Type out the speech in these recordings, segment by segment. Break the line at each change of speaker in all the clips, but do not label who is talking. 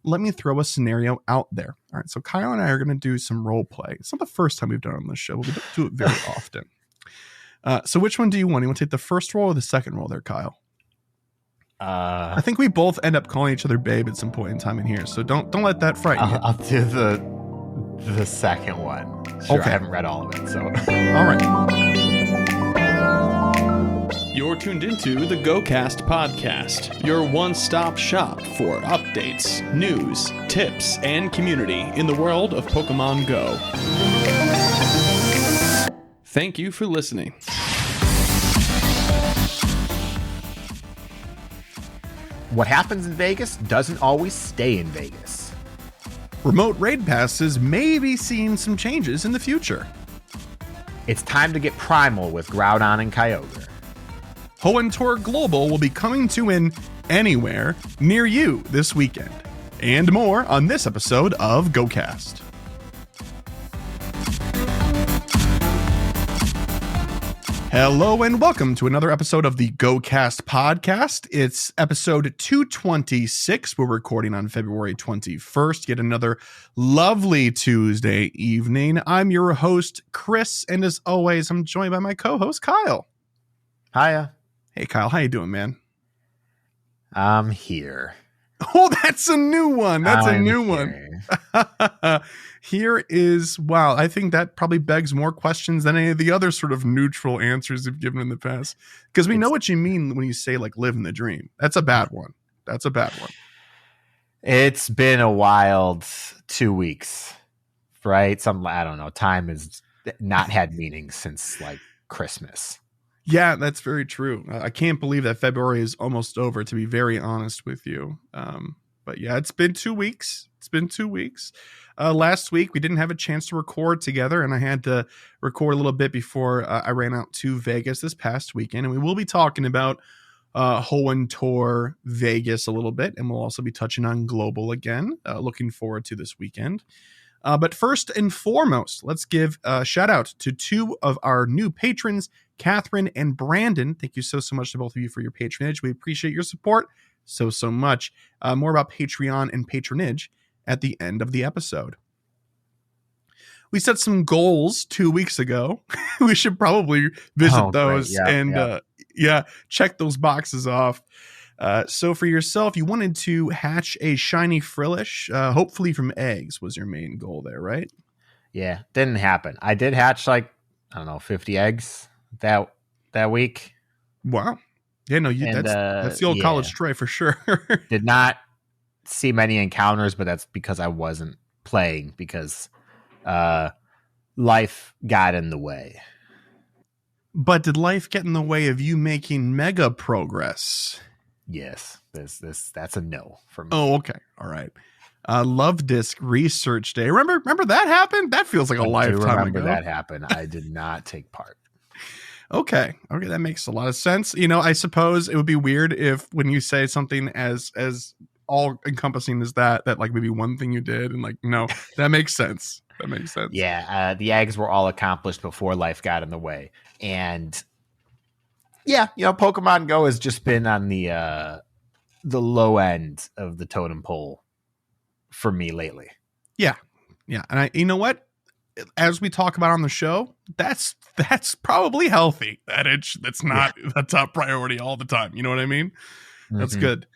let me throw a scenario out there. All right, so Kyle and I are going to do some role play. It's not the first time we've done it on this show, but we don't do it very often. So which one do you want? You want to take the first role or the second role there, Kyle? I think we both end up calling each other babe at some point in time in here, so don't let that frighten you.
I'll do the second one. Sure, okay. I haven't read all of it, so.
All right.
You're tuned into the GOCast podcast, your one-stop shop for updates, news, tips, and community in the world of Pokemon Go. Thank you for listening.
What happens in Vegas doesn't always stay in Vegas.
Remote raid passes may be seeing some changes in the future.
It's time to get Primal with Groudon and Kyogre.
Hoenn Tour Global will be coming to an anywhere near you this weekend. And more on this episode of GOCast. Hello and welcome to another episode of the GOCast podcast. It's episode 226. We're recording on February 21st, yet another lovely Tuesday evening. I'm your host, Chris, and as always, I'm joined by my co-host, Kyle.
Hiya.
Hey, Kyle, how you doing, man?
I'm here.
Oh, that's a new one. That's a new one. Here is, wow, I think that probably begs more questions than any of the other sort of neutral answers you've given in the past. Because we know what you mean when you say, like, living the dream. That's a bad one. That's a bad one.
It's been a wild 2 weeks, right? I don't know. Time has not had meaning since, like, Christmas.
Yeah, that's very true. I can't believe that February is almost over, to be very honest with you. But yeah, it's been 2 weeks. Last week, we didn't have a chance to record together, and I had to record a little bit before I ran out to Vegas this past weekend. And we will be talking about Hoenn Tour Vegas a little bit, and we'll also be touching on Global again. Looking forward to this weekend. But first and foremost, let's give a shout out to two of our new patrons, Catherine and Brandon. Thank you so much to both of you for your patronage. We appreciate your support so much. More about Patreon and patronage at the end of the episode. We set some goals 2 weeks ago. We should probably visit those and check those boxes off. So for yourself, you wanted to hatch a shiny Frillish, hopefully from eggs was your main goal there, right?
Yeah, didn't happen. I did hatch 50 eggs that week.
Wow. Yeah, no, that's the old college tray for sure.
Did not see many encounters, but that's because I wasn't playing because life got in the way.
But did life get in the way of you making mega progress?
Yes, that's a no for me.
Oh, okay. All right. Love Disc Research Day. Remember that happened? That feels like a lifetime ago.
That happened. I did not take part.
Okay, that makes a lot of sense. You know, I suppose it would be weird if when you say something as all encompassing as that like maybe one thing you did and like, no, that makes sense. That makes sense.
Yeah, the eggs were all accomplished before life got in the way. And yeah, Pokemon Go has just been on the low end of the totem pole for me lately. Yeah.
And you know what? As we talk about on the show, that's probably healthy. That's not the top priority all the time. You know what I mean? That's good.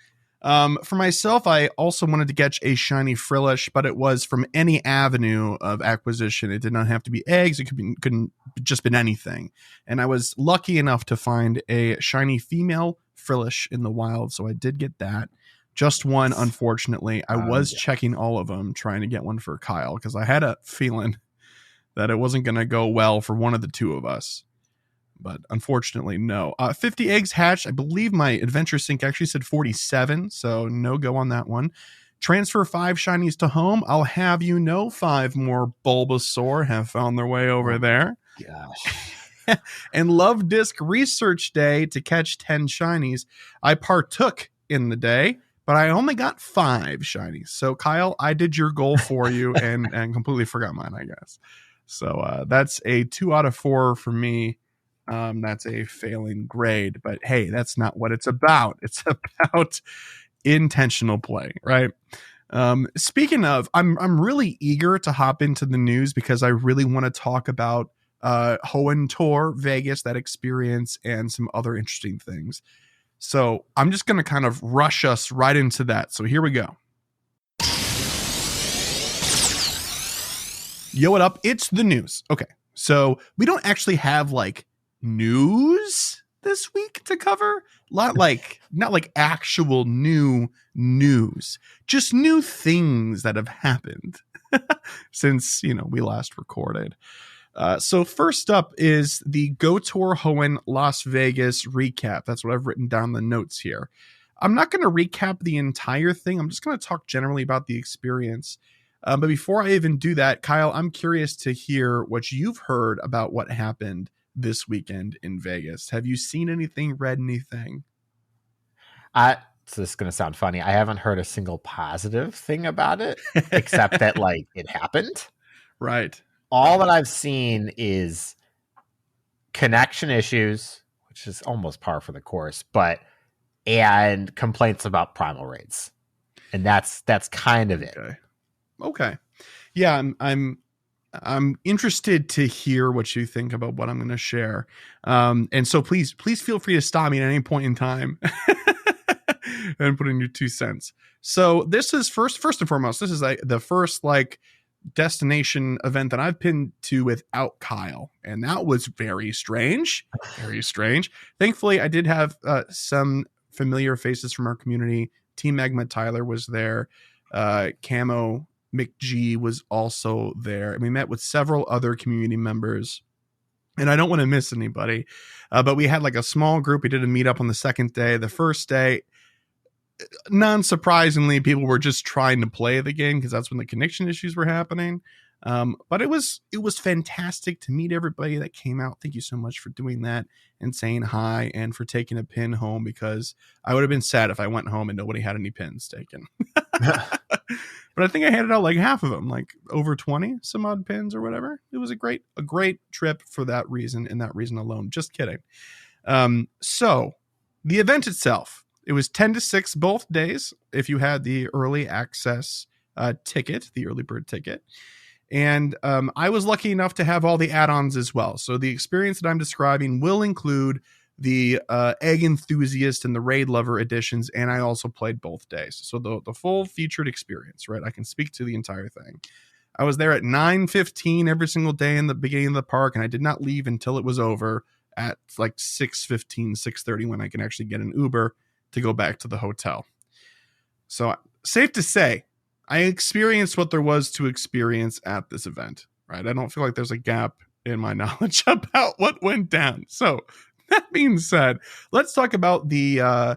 For myself, I also wanted to catch a shiny Frillish, but it was from any avenue of acquisition. It did not have to be eggs. It couldn't just been anything. And I was lucky enough to find a shiny female Frillish in the wild, so I did get that. Just one, unfortunately. I was checking all of them, trying to get one for Kyle, because I had a feeling that it wasn't going to go well for one of the two of us. But unfortunately, no. 50 eggs hatched. I believe my Adventure Sync actually said 47, so no go on that one. Transfer 5 shinies to home. I'll have you know 5 more Bulbasaur have found their way over there.
Gosh.
And Love Disc Research Day to catch 10 shinies. I partook in the day, but I only got 5 shinies. So, Kyle, I did your goal for you and completely forgot mine, I guess. So that's a 2 out of 4 for me. That's a failing grade, but hey, that's not what it's about. It's about intentional play, right? Speaking of, I'm really eager to hop into the news because I really want to talk about Hoenn Tour Vegas, that experience, and some other interesting things. So I'm just going to kind of rush us right into that. So here we go. Yo, what up? It's the news. Okay, so we don't actually have like news this week to cover. Not like actual new news, just new things that have happened since we last recorded. So first up is the Go Tour Hoenn Las Vegas recap. That's what I've written down in the notes here. I'm not going to recap the entire thing. I'm just going to talk generally about the experience. But before I even do that, Kyle, I'm curious to hear what you've heard about what happened this weekend in Vegas. Have you seen anything, read anything?
So this is going to sound funny. I haven't heard a single positive thing about it, except that like it happened.
Right.
All that I've seen is connection issues, which is almost par for the course, and complaints about Primal raids. And that's kind of it.
Okay. Yeah, I'm interested to hear what you think about what I'm going to share. And so please feel free to stop me at any point in time and put in your 2 cents. So this is first and foremost, this is like the first like destination event that I've been to without Kyle. And that was very strange. Very strange. Thankfully, I did have some familiar faces from our community. Team Magma Tyler was there. Camo McG was also there, and we met with several other community members, and I don't want to miss anybody, but we had like a small group. We did a meetup on the second day. The first day, non-surprisingly, people were just trying to play the game because that's when the connection issues were happening. But it was fantastic to meet everybody that came out. Thank you so much for doing that and saying hi and for taking a pin home, because I would have been sad if I went home and nobody had any pins taken. But I think I handed out like half of them, like over 20 some odd pins or whatever. It was a great trip for that reason and that reason alone. Just kidding. So the event itself, it was 10 to 6 both days if you had the early access ticket, the early bird ticket. And I was lucky enough to have all the add-ons as well. So the experience that I'm describing will include the Egg Enthusiast and the Raid Lover editions, and I also played both days. So the full featured experience, right? I can speak to the entire thing. I was there at 9:15 every single day in the beginning of the park, and I did not leave until it was over at like 6:15, 6:30 when I can actually get an Uber to go back to the hotel. So safe to say, I experienced what there was to experience at this event, right? I don't feel like there's a gap in my knowledge about what went down. So that being said, let's talk about the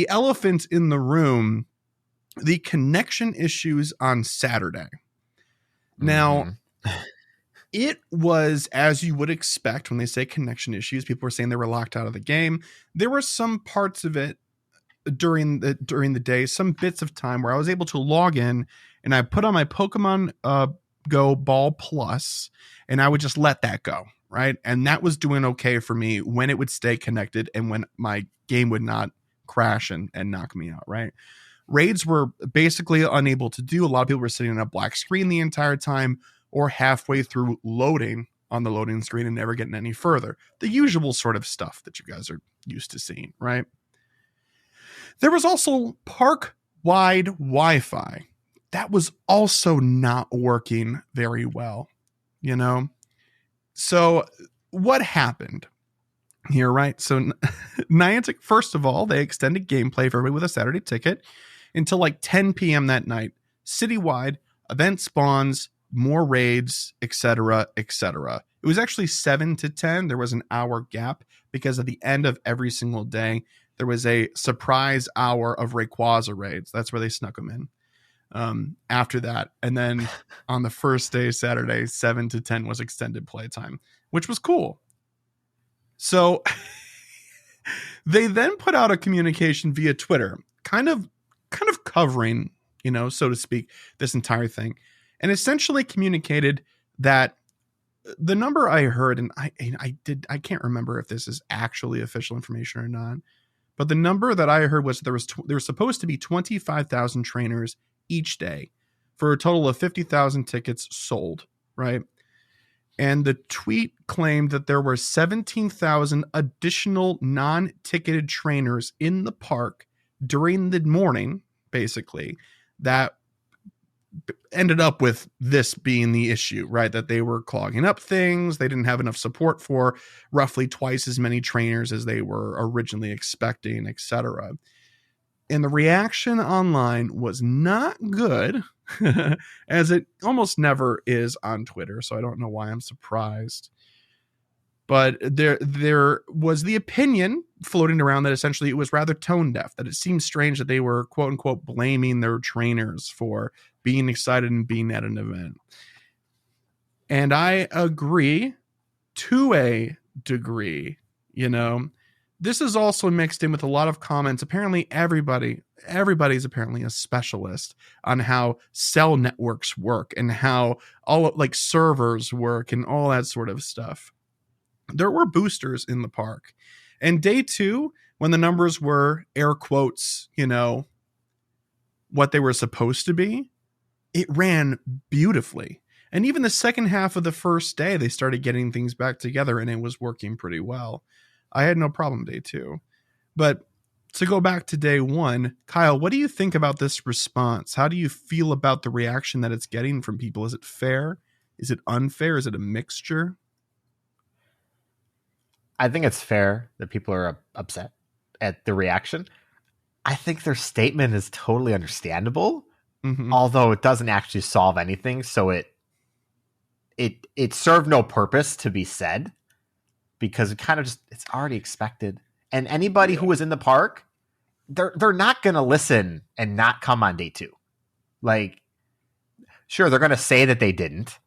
elephant in the room, the connection issues on Saturday. Now, it was, as you would expect when they say connection issues, people were saying they were locked out of the game. There were some parts of it during the day, some bits of time where I was able to log in and I put on my Pokemon Go Ball Plus and I would just let that go. Right. And that was doing okay for me when it would stay connected and when my game would not crash and knock me out. Right. Raids were basically unable to do. A lot of people were sitting on a black screen the entire time or halfway through loading on the loading screen and never getting any further. The usual sort of stuff that you guys are used to seeing. Right. There was also park-wide Wi-Fi. That was also not working very well, you know? So what happened here, right? So Niantic, first of all, they extended gameplay for everybody with a Saturday ticket until like 10 p.m. that night. Citywide, event spawns, more raids, etc., etc. It was actually 7 to 10. There was an hour gap because at the end of every single day, there was a surprise hour of Rayquaza raids. That's where they snuck them in. After that, and then on the first day, Saturday, 7 to 10 was extended playtime, which was cool. So they then put out a communication via Twitter, kind of covering, you know, so to speak, this entire thing, and essentially communicated that the number I heard, and I can't remember if this is actually official information or not, but the number that I heard was there was supposed to be 25,000 trainers each day for a total of 50,000 tickets sold, right? And the tweet claimed that there were 17,000 additional non-ticketed trainers in the park during the morning, basically, that ended up with this being the issue, right? That they were clogging up things. They didn't have enough support for roughly twice as many trainers as they were originally expecting, etc. And the reaction online was not good, as it almost never is on Twitter. So I don't know why I'm surprised. But there was the opinion floating around that essentially it was rather tone deaf, that it seemed strange that they were, quote unquote, blaming their trainers for being excited and being at an event. And I agree to a degree. This is also mixed in with a lot of comments. Apparently everybody's apparently a specialist on how cell networks work and how all like servers work and all that sort of stuff. There were boosters in the park, and day 2, when the numbers were air quotes, what they were supposed to be, it ran beautifully. And even the second half of the first day, they started getting things back together and it was working pretty well. I had no problem day 2. But to go back to day 1, Kyle, what do you think about this response? How do you feel about the reaction that it's getting from people? Is it fair? Is it unfair? Is it a mixture?
I think it's fair that people are upset at the reaction. I think their statement is totally understandable, although it doesn't actually solve anything. So it served no purpose to be said, because it kind of just, it's already expected. And anybody who was in the park, they're not going to listen and not come on day 2. Like, sure, they're going to say that they didn't,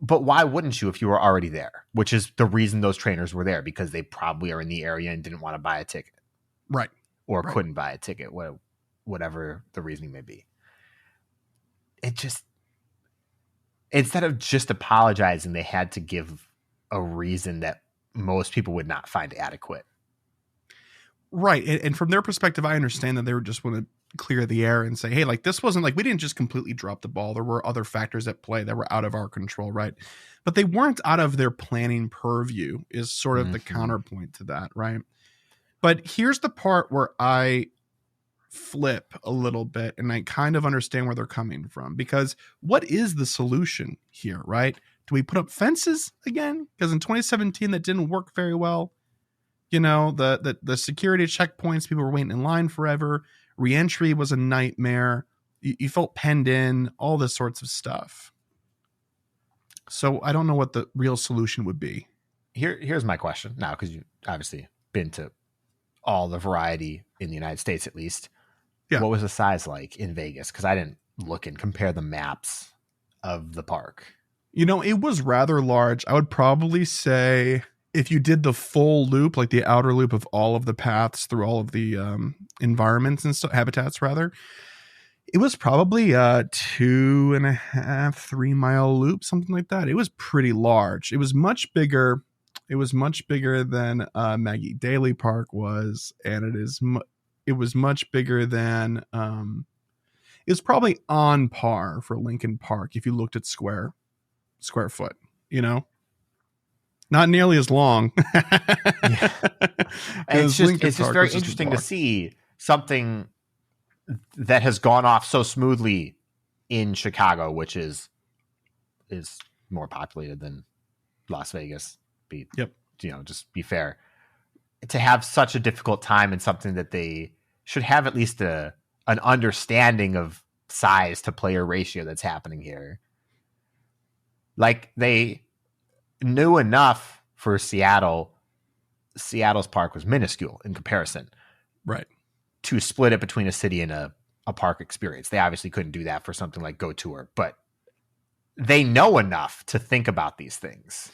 but why wouldn't you if you were already there? Which is the reason those trainers were there, because they probably are in the area and didn't want to buy a ticket.
Right.
Or couldn't buy a ticket, whatever the reasoning may be. It just, instead of just apologizing, they had to give a reason that most people would not find adequate.
Right. And from their perspective, I understand that they would just want to clear the air and say, hey, like, this wasn't like, we didn't just completely drop the ball. There were other factors at play that were out of our control. Right. But they weren't out of their planning purview is sort of the counterpoint to that. Right. But here's the part where I flip a little bit and I kind of understand where they're coming from, because what is the solution here? Right. Do we put up fences again? Because in 2017, that didn't work very well. The security checkpoints, people were waiting in line forever. Reentry was a nightmare. You felt penned in, all this sorts of stuff. So I don't know what the real solution would be.
Here's my question now, because you've obviously been to all the variety in the United States, at least. Yeah. What was the size like in Vegas? Because I didn't look and compare the maps of the park.
It was rather large. I would probably say if you did the full loop, like the outer loop of all of the paths through all of the environments and habitats rather, it was probably a 2.5-3 mile loop, something like that. It was pretty large. It was much bigger. It was much bigger than Maggie Daly Park was, and it was much bigger than it was probably on par for Lincoln Park if you looked at square foot, not nearly as long.
Yeah. And it's just very interesting to see something that has gone off so smoothly in Chicago, which is more populated than Las Vegas. Just be fair, to have such a difficult time in something that they should have at least an understanding of size to player ratio that's happening here. Like, they knew enough for Seattle's park was minuscule in comparison,
right,
to split it between a city and a park experience. They obviously couldn't do that for something like Go Tour, but they know enough to think about these things.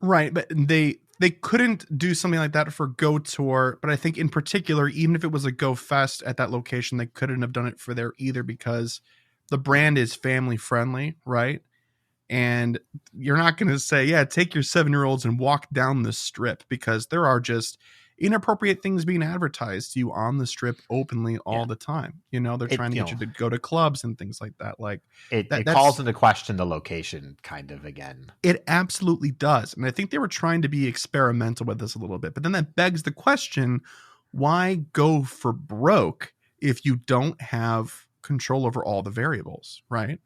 Right, but they couldn't do something like that for Go Tour, but I think in particular, even if it was a Go Fest at that location, they couldn't have done it for there either, because the brand is family friendly, right? And you're not going to say, yeah, take your 7-year-olds and walk down the strip, because there are just inappropriate things being advertised to you on the strip openly all the time. You know, they're trying to get you to go to clubs and things like that. Like
it calls into question the location kind of again.
It absolutely does. And I think they were trying to be experimental with this a little bit, but then that begs the question, why go for broke if you don't have control over all the variables, right?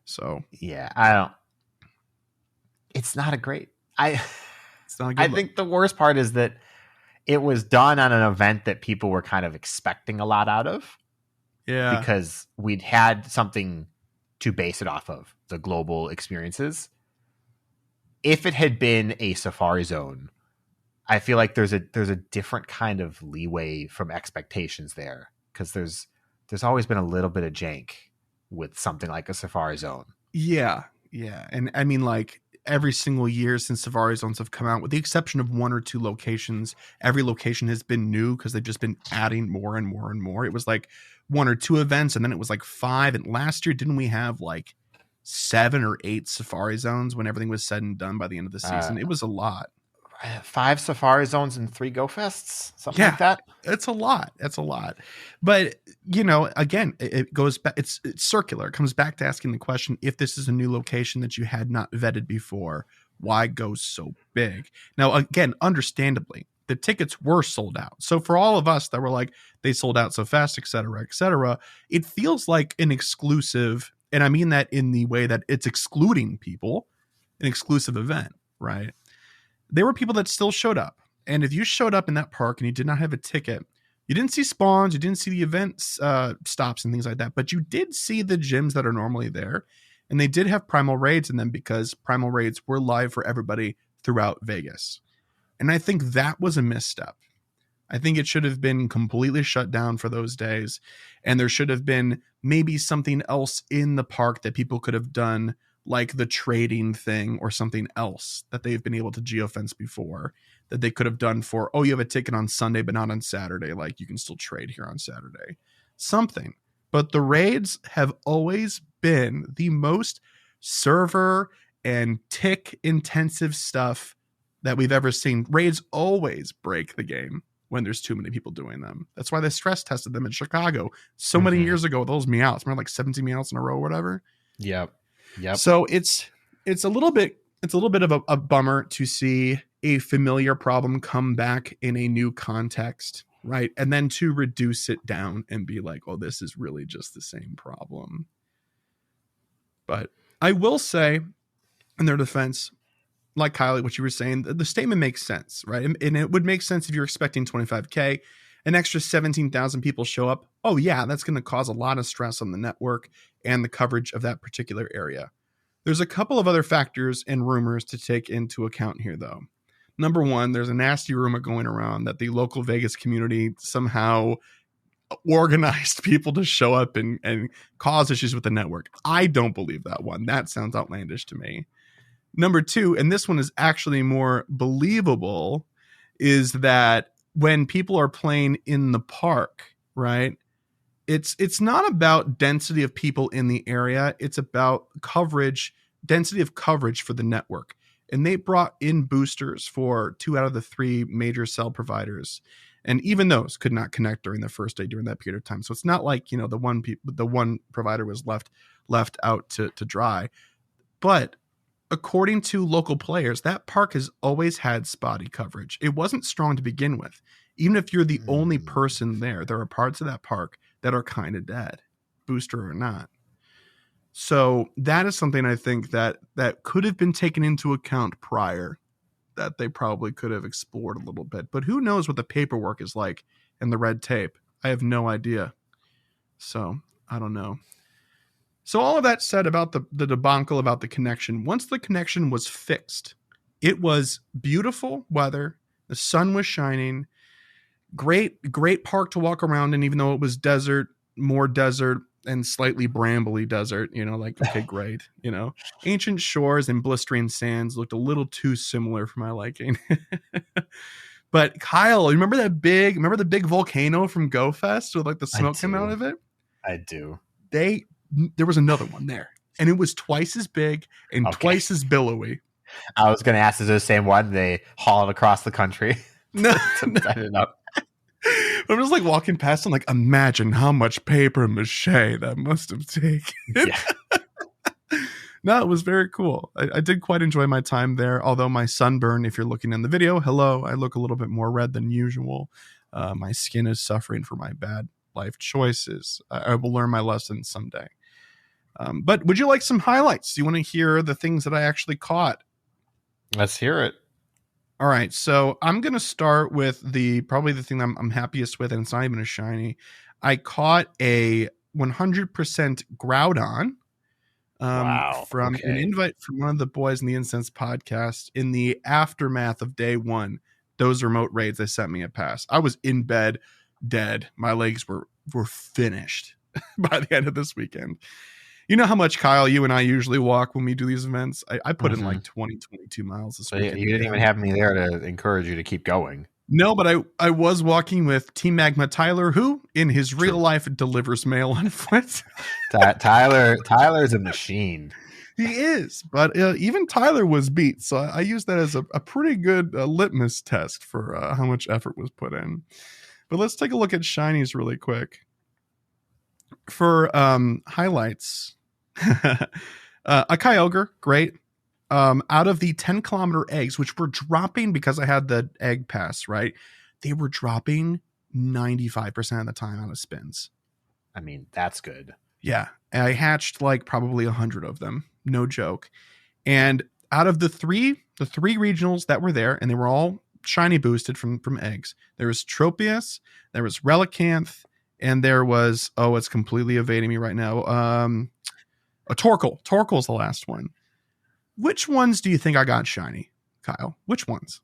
So
yeah, it's not a great,
it's not a good
I think the worst part is that it was done on an event that people were kind of expecting a lot out of.
Yeah.
Because we'd had something to base it off of, the global experiences. If it had been a Safari Zone, I feel like there's a different kind of leeway from expectations there, because there's always been a little bit of jank with something like a Safari Zone.
Yeah. And I mean, like, every single year since Safari Zones have come out, with the exception of 1 or 2 locations, every location has been new because they've just been adding more and more and more. It was like 1 or 2 events, and then it was like 5. And last year, didn't we have like 7 or 8 Safari Zones when everything was said and done by the end of the season? It was a lot.
5 Safari Zones and 3 GoFests, something like that.
It's a lot. It's a lot. But, you know, again, it goes back. It's circular. It comes back to asking the question, if this is a new location that you had not vetted before, why go so big? Now, again, understandably, the tickets were sold out. So for all of us that were like, they sold out so fast, et cetera, it feels like an exclusive. And I mean that in the way that it's excluding people, an exclusive event, right? There were people that still showed up. And if you showed up in that park and you did not have a ticket, you didn't see spawns, you didn't see the events stops and things like that, but you did see the gyms that are normally there. And they did have Primal raids in them because Primal raids were live for everybody throughout Vegas. And I think that was a misstep. I think it should have been completely shut down for those days. And there should have been maybe something else in the park that people could have done, like the trading thing or something else that they've been able to geofence before, that they could have done for, oh, you have a ticket on Sunday, but not on Saturday. Like, you can still trade here on Saturday. Something. But the raids have always been the most server and tick intensive stuff that we've ever seen. Raids always break the game when there's too many people doing them. That's why they stress tested them in Chicago so many years ago with those meowths. Remember, like 17 meowths in a row or whatever?
Yep.
So it's a little bit of a bummer to see a familiar problem come back in a new context, right? And then to reduce it down and be like, oh, this is really just the same problem. But I will say, in their defense, like Kylie, what you were saying, the statement makes sense, right? And it would make sense if you're expecting 25K, an extra 17,000 people show up. Oh yeah, that's going to cause a lot of stress on the network and the coverage of that particular area. There's a couple of other factors and rumors to take into account here, though. Number one, there's a nasty rumor going around that the local Vegas community somehow organized people to show up and cause issues with the network. I don't believe that one. That sounds outlandish to me. Number two, and this one is actually more believable, is that when people are playing in the park, right? It's not about density of people in the area. It's about coverage, density of coverage for the network. And they brought in boosters for 2 out of the 3 major cell providers. And even those could not connect during the first day during that period of time. So it's not like, you know, the one provider was left out to dry. But according to local players, that park has always had spotty coverage. It wasn't strong to begin with. Even if you're the only person there, there are parts of that park that are kind of dead, booster or not. So that is something I think that could have been taken into account prior, that they probably could have explored a little bit. But who knows what the paperwork is like and the red tape? I have no idea. So I don't know. So all of that said about the debacle about the connection, once the connection was fixed, it was beautiful weather. The sun was shining. Great park to walk around in, even though it was desert, more desert and slightly brambly desert, you know, like, okay, great. You know, ancient shores and blistering sands looked a little too similar for my liking. But Kyle, remember the big volcano from GoFest with like the smoke coming out of it?
I do.
There was another one there, and it was twice as big and twice as billowy.
I was going to ask, is it the same one? They haul it across the country.
No,
to set it up.
I'm just like walking past and like, imagine how much paper mache that must have taken.
Yeah.
No, it was very cool. I did quite enjoy my time there. Although my sunburn, if you're looking in the video, hello, I look a little bit more red than usual. My skin is suffering for my bad life choices. I will learn my lesson someday. But would you like some highlights? Do you want to hear the things that I actually caught?
Let's hear it.
All right, so I'm going to start with probably the thing I'm happiest with, and it's not even a shiny. I caught a 100% Groudon from an invite from one of the boys in the Incense podcast in the aftermath of day one. Those remote raids, they sent me a pass. I was in bed, dead. My legs were finished by the end of this weekend. You know how much, Kyle, you and I usually walk when we do these events? I put in like 22 miles this weekend.
You didn't even have me there to encourage you to keep going.
No, but I was walking with Team Magma Tyler, who in his real life delivers mail on foot.
Tyler's a machine.
He is, but even Tyler was beat. So I use that as a pretty good litmus test for how much effort was put in. But let's take a look at shinies really quick. For highlights, a Kyogre, great. Out of the 10-kilometer eggs, which were dropping because I had the egg pass, right? They were dropping 95% of the time out of spins.
I mean, that's good.
Yeah. I hatched like probably 100 of them. No joke. And out of the three regionals that were there, and they were all shiny boosted from eggs, there was Tropius, there was Relicanth, and there was, it's completely evading me right now. A Torkoal. Torkoal's the last one. Which ones do you think I got shiny, Kyle? Which ones?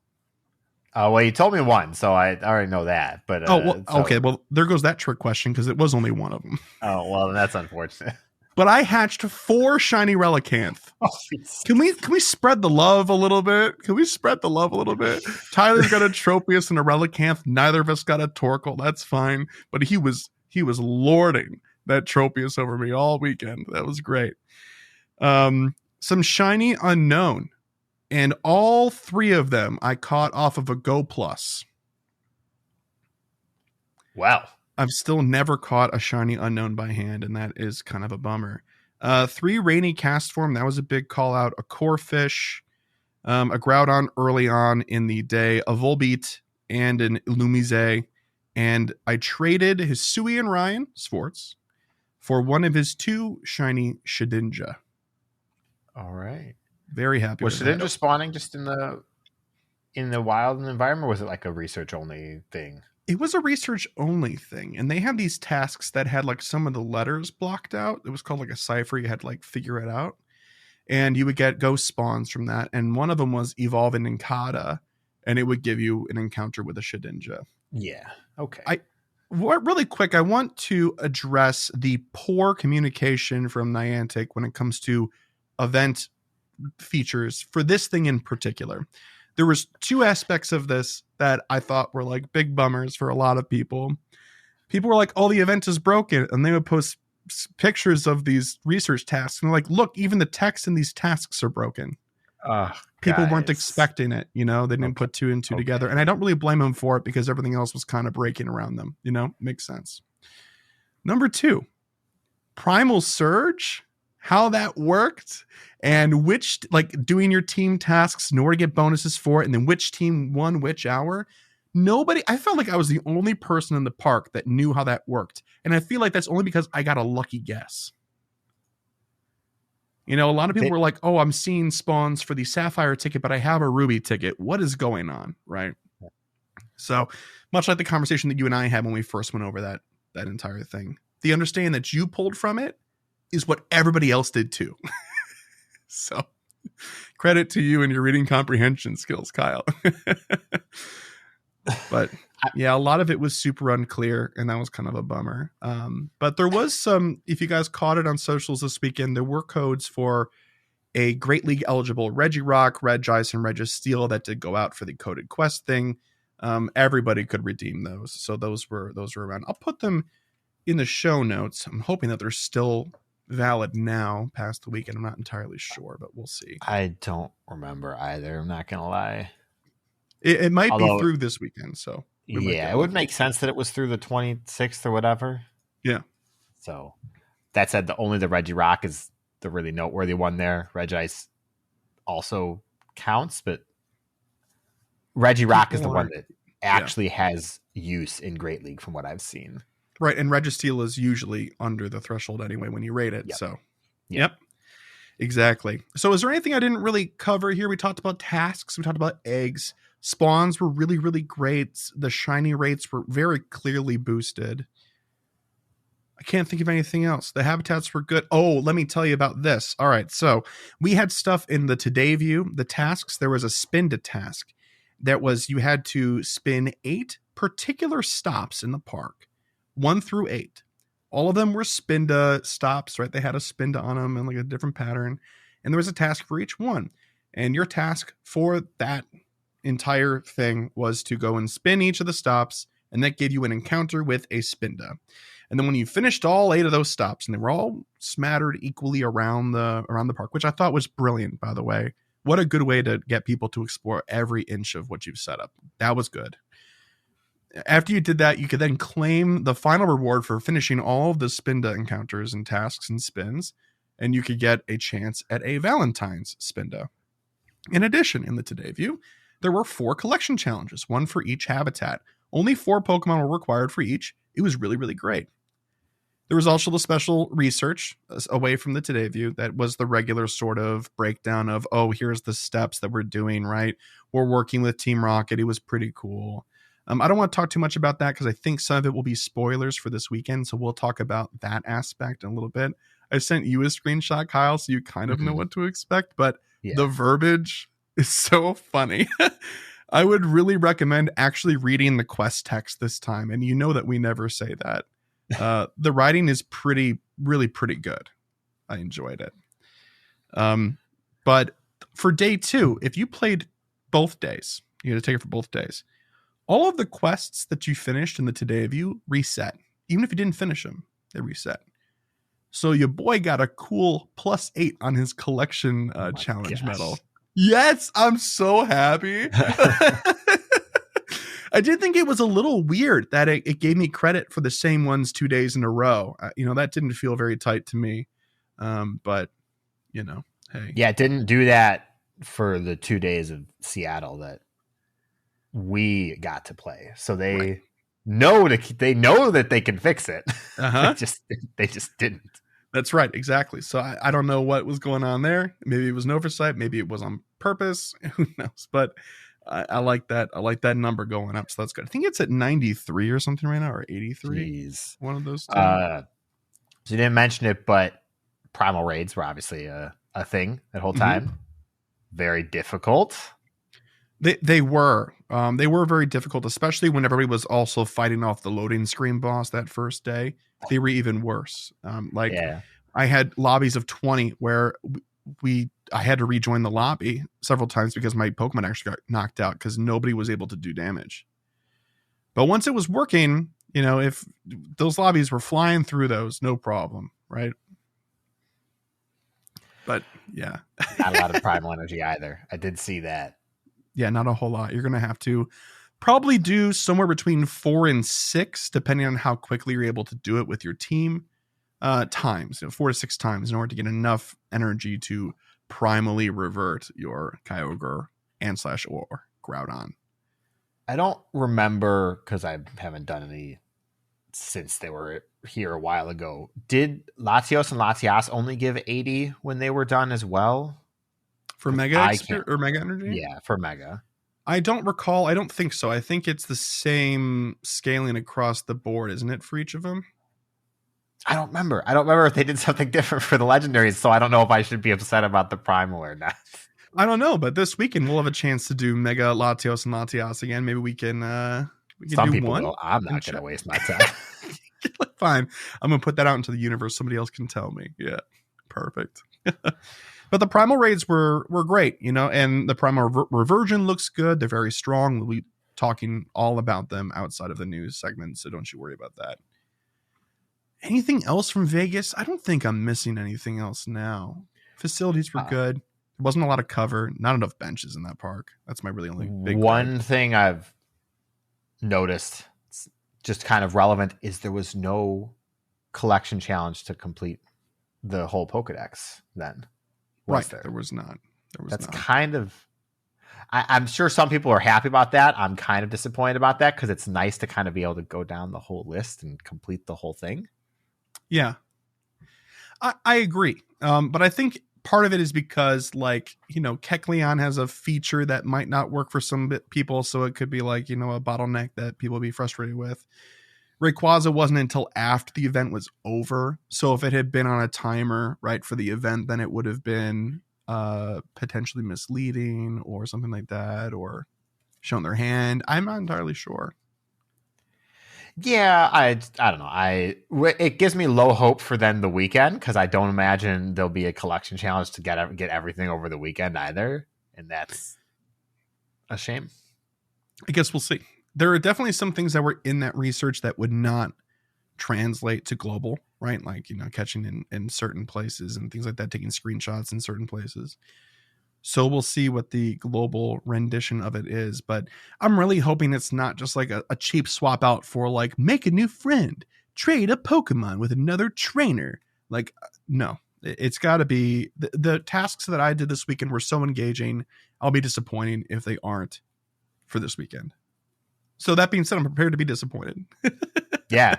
Well, you told me one, so I already know that. But
okay. Well, there goes that trick question because it was only one of them.
Oh, well, that's unfortunate.
But I hatched 4 shiny Relicanth. Can we spread the love a little bit? Tyler's got a Tropius and a Relicanth. Neither of us got a Torkoal. That's fine. But he was lording that Tropius over me all weekend. That was great. Some shiny unknown, and all 3 of them I caught off of a Go Plus.
Wow.
I've still never caught a shiny unknown by hand, and that is kind of a bummer. 3 rainy cast form, that was a big call out. A Corphish, a Groudon early on in the day, a Volbeat, and an Illumise. And I traded his Sui and Ryan Swartz for one of his 2 shiny Shedinja.
All right.
Very happy.
Was Shedinja spawning just in the wild environment, or was it like a research only thing?
It was a research only thing, and they had these tasks that had like some of the letters blocked out. It was called like a cipher. You had to like figure it out, and you would get ghost spawns from that. And one of them was evolve an Inkata, and it would give you an encounter with a Shedinja.
Yeah. Okay.
Really quick, I want to address the poor communication from Niantic when it comes to event features for this thing in particular. There was 2 aspects of this that I thought were like big bummers for a lot of people. People were like, the event is broken. And they would post pictures of these research tasks. And they're like, look, even the text in these tasks are broken. People weren't expecting it. They didn't put 2 and 2 together. And I don't really blame them for it because everything else was kind of breaking around them. Makes sense. Number 2, Primal Surge, how that worked, and which, like, doing your team tasks in order to get bonuses for it, and then which team won which hour. I felt like I was the only person in the park that knew how that worked. And I feel like that's only because I got a lucky guess. A lot of people were like, I'm seeing spawns for the Sapphire ticket, but I have a Ruby ticket. What is going on? Right. So much like the conversation that you and I had when we first went over that entire thing, the understanding that you pulled from it is what everybody else did too. So credit to you and your reading comprehension skills, Kyle. But yeah, a lot of it was super unclear, and that was kind of a bummer. But there was some, if you guys caught it on socials this weekend, there were codes for a Great League eligible Regirock, Regice, and Registeel that did go out for the coded quest thing. Everybody could redeem those. So those were around. I'll put them in the show notes. I'm hoping that they're still valid now past the weekend. I'm not entirely sure, but we'll see.
I don't remember either. I'm not going to lie.
It might be through this weekend, so
yeah, it would make sense that it was through the 26th or whatever.
Yeah.
So that said, only the Regirock is the really noteworthy one there. Regice also counts, but Regirock is the one that actually has use in Great League from what I've seen.
Right, and Registeel is usually under the threshold anyway when you rate it.
Yep.
So, yep, exactly. So is there anything I didn't really cover here? We talked about tasks. We talked about eggs. Spawns were really, really great. The shiny rates were very clearly boosted. I can't think of anything else. The habitats were good. Oh, let me tell you about this. All right, so we had stuff in the Today view, the tasks. There was a spin to task. That was, you had to spin 8 particular stops in the park, 1 through 8. All of them were spinda stops, right? They had a spinda on them and like a different pattern. And there was a task for each one. And your task for that entire thing was to go and spin each of the stops, and that gave you an encounter with a spinda. And then when you finished all 8 of those stops, and they were all smattered equally around the park, which I thought was brilliant, by the way. What a good way to get people to explore every inch of what you've set up. That was good. After you did that, you could then claim the final reward for finishing all of the spinda encounters and tasks and spins, and you could get a chance at a Valentine's spinda. In addition, in the Today view, there were 4 collection challenges, 1 for each habitat. Only 4 Pokemon were required for each. It was really, really great. There was also the special research away from the Today view that was the regular sort of breakdown of, oh, here's the steps that we're doing, right? We're working with Team Rocket. It was pretty cool. I don't want to talk too much about that because I think some of it will be spoilers for this weekend. So we'll talk about that aspect in a little bit. I sent you a screenshot, Kyle, so you kind of know what to expect, but the verbiage is so funny. I would really recommend actually reading the quest text this time. And you know that we never say that. The writing is really pretty good. I enjoyed it. But for day 2, if you played both days, you had to take it for both days. All of the quests that you finished in the Today view reset. Even if you didn't finish them, they reset. So your boy got a cool +8 on his collection challenge medal. Yes, I'm so happy. I did think it was a little weird that it gave me credit for the same ones 2 days in a row. That didn't feel very tight to me. But, hey.
Yeah, it didn't do that for the 2 days of Seattle that we got to play. So they know that they can fix it.
Uh-huh.
they just didn't.
That's right. Exactly. So I don't know what was going on there. Maybe it was an oversight. Maybe it was on purpose. Who knows? But I like that. I like that number going up. So that's good. I think it's at 93 or something right now, or 83.
Jeez.
One of those two.
So you didn't mention it, but Primal raids were obviously a thing that whole time. Very difficult.
They were very difficult, especially when everybody was also fighting off the loading screen boss that first day. They were even worse. I had lobbies of 20 where I had to rejoin the lobby several times because my Pokemon actually got knocked out because nobody was able to do damage. But once it was working, if those lobbies were flying through those, no problem, right? But yeah.
Not a lot of Primal energy either. I did see that.
Yeah, not a whole lot. You're going to have to probably do somewhere between 4 and 6, depending on how quickly you're able to do it with your team. Times, 4 to 6 times in order to get enough energy to primally revert your Kyogre and/or Groudon.
I don't remember because I haven't done any since they were here a while ago. Did Latios and Latias only give 80 when they were done as well?
For Mega or Mega Energy?
Yeah, for Mega.
I don't recall. I don't think so. I think it's the same scaling across the board, isn't it, for each of them?
I don't remember. I don't remember if they did something different for the legendaries, so I don't know if I should be upset about the Primal or not.
I don't know, but this weekend we'll have a chance to do Mega Latios and Latias again. Maybe we can
Some
do
people
one.
will. I'm not going to waste my time.
Fine. I'm going to put that out into the universe. Somebody else can tell me. Yeah. Perfect. But the Primal raids were great, and the Primal reversion looks good. They're very strong. We'll be talking all about them outside of the news segment, so don't you worry about that. Anything else from Vegas? I don't think I'm missing anything else now. Facilities were good. There wasn't a lot of cover. Not enough benches in that park. That's my really only big
one
gripe.
thing I've noticed, just kind of relevant, is there was no collection challenge to complete the whole Pokedex then.
There was not.
That's kind of... I'm sure some people are happy about that. I'm kind of disappointed about that because it's nice to kind of be able to go down the whole list and complete the whole thing.
Yeah, I agree. But I think part of it is because, like, you know, Kecleon has a feature that might not work for some people. So it could be like, you know, a bottleneck that people will be frustrated with. Rayquaza wasn't until after the event was over. So if it had been on a timer, right, for the event, then it would have been potentially misleading or something like that, or shown their hand. I'm not entirely sure.
Yeah, I don't know. It gives me low hope for then the weekend because I don't imagine there'll be a collection challenge to get everything over the weekend either, and that's a shame.
I guess we'll see. There are definitely some things that were in that research that would not translate to global, right? Like, you know, catching in certain places and things like that, taking screenshots in certain places. So we'll see what the global rendition of it is. But I'm really hoping it's not just like a cheap swap out for like, make a new friend, trade a Pokemon with another trainer. Like, no, it's got to be the tasks that I did this weekend were so engaging. I'll be disappointing if they aren't for this weekend. So that being said, I'm prepared to be disappointed.
Yeah.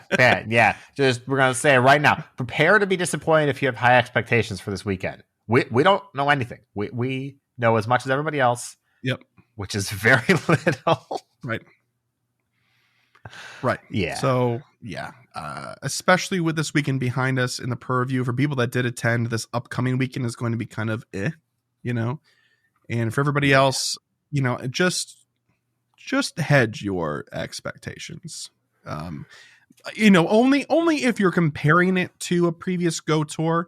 Just, we're going to say it right now. Prepare to be disappointed if you have high expectations for this weekend. We don't know anything. We know as much as everybody else.
Yep.
Which is very little.
Right.
Yeah.
So, yeah. Especially with this weekend behind us in the purview, for people that did attend, this upcoming weekend is going to be kind of you know. And for everybody else, you know, just hedge your expectations. You know, only if you're comparing it to a previous Go Tour.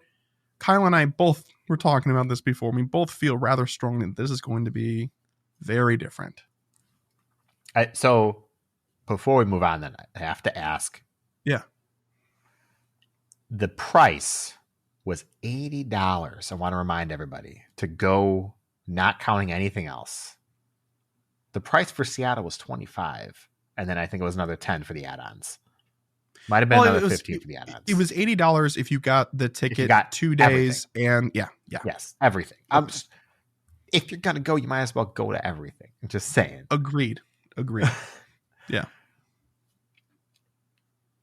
Kyle and I both were talking about this before. We both feel rather strongly that this is going to be very different.
So before we move on, then I have to ask.
Yeah.
The price was $80. I want to remind everybody to go, not counting anything else. The price for Seattle was $25, and then I think it was another $10 for the add-ons. Might have been another $15 for the add-ons.
It was $80 if you got the ticket, 2 days,
everything.
And
yes, everything. If you're gonna go, you might as well go to everything. I'm just saying.
Agreed. Yeah.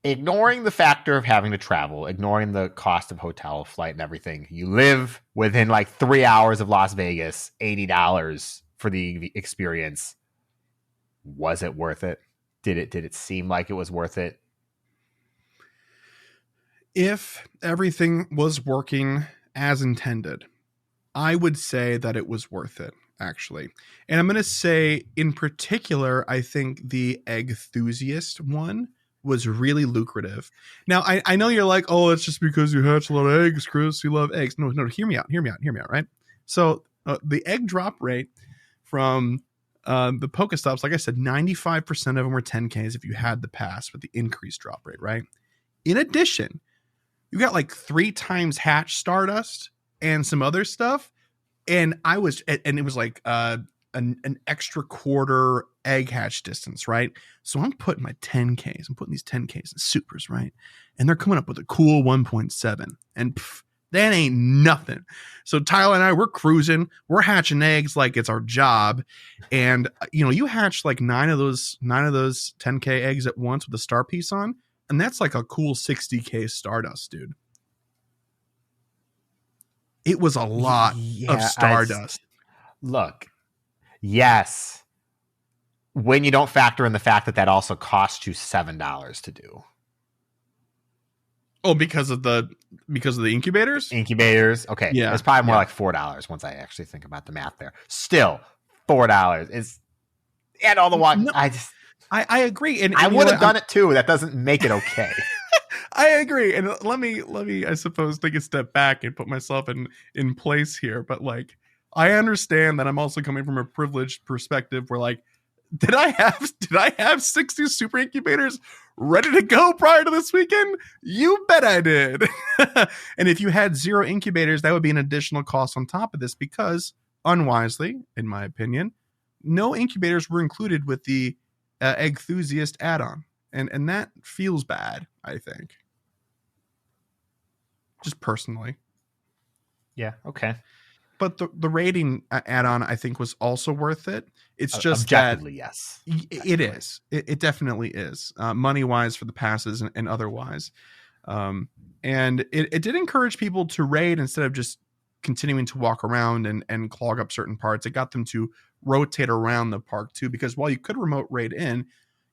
Ignoring the factor of having to travel, ignoring the cost of hotel, flight, and everything, you live within like 3 hours of Las Vegas. $80 for the experience. Was it worth it? Did it seem like it was worth it?
If everything was working as intended, I would say that it was worth it, actually. And I'm going to say, in particular, I think the Egg Enthusiast one was really lucrative. Now, I know you're like, oh, it's just because you hatch a lot of eggs, Chris. You love eggs. No, hear me out, right? So the egg drop rate from the Pokestops, like I said, 95% of them were 10Ks if you had the pass with the increased drop rate, right? In addition, you got like 3 times hatch Stardust and some other stuff. And it was like an extra quarter egg hatch distance, right? So I'm putting my 10Ks. I'm putting these 10Ks in supers, right? And they're coming up with a cool 1.7. And that ain't nothing. So Tyler and I, we're cruising. We're hatching eggs like it's our job. And, you know, you hatch like 9 of those 10K eggs at once with a star piece on. And that's like a cool 60K Stardust, dude. It was a lot of Stardust.
Look, yes. When you don't factor in the fact that also costs you $7 to do.
Oh, because of the incubators?
Incubators. Okay.
Yeah.
It's probably more like $4 once I actually think about the math there. Still, $4 is, and all the while,
no, I agree. And
I would have done it too. That doesn't make it okay.
I agree. And let me, I suppose, take a step back and put myself in place here. But like, I understand that I'm also coming from a privileged perspective where like Did I have 60 super incubators ready to go prior to this weekend? You bet I did. And if you had 0 incubators, that would be an additional cost on top of this because, unwisely, in my opinion, no incubators were included with the Eggthusiast add-on. And that feels bad, I think. Just personally.
Yeah, okay.
But the rating add-on, I think, was also worth it. It's just
objectively,
that
yes.
It is. It definitely is. Money-wise for the passes and otherwise. And it did encourage people to raid instead of just continuing to walk around and clog up certain parts. It got them to rotate around the park too, because while you could remote raid in,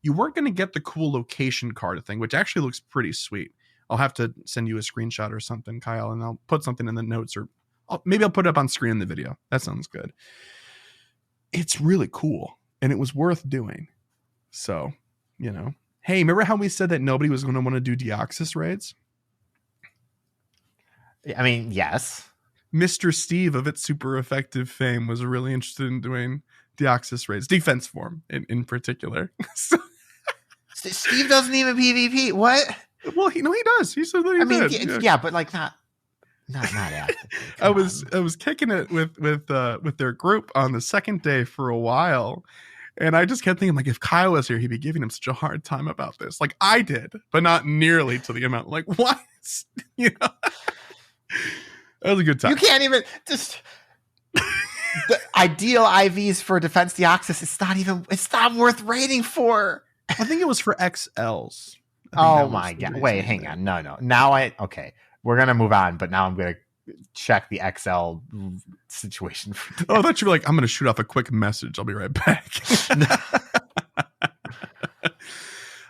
you weren't going to get the cool location card thing, which actually looks pretty sweet. I'll have to send you a screenshot or something, Kyle, and I'll put something in the notes, or maybe I'll put it up on screen in the video. That sounds good. It's really cool, and it was worth doing. So, hey, remember how we said that nobody was going to want to do Deoxys raids?
I mean, yes.
Mr. Steve of It's Super Effective fame was really interested in doing Deoxys raids, defense form in particular. So,
Steve doesn't even PvP. What?
Well, he does. He said that he did.
Yeah, but like not actively.
I was kicking it with their group on the second day for a while, and I just kept thinking, like, if Kyle was here, he'd be giving him such a hard time about this. Like I did, but not nearly to the amount. Like, what? That was a good time.
You can't even just the ideal IVs for Defense Deoxys. It's not worth rating for.
I think it was for XLs.
Oh my god! Wait, hang on. No. Now okay. We're gonna move on, but now I'm gonna check the XL situation.
I thought you were like, I'm gonna shoot off a quick message. I'll be right back.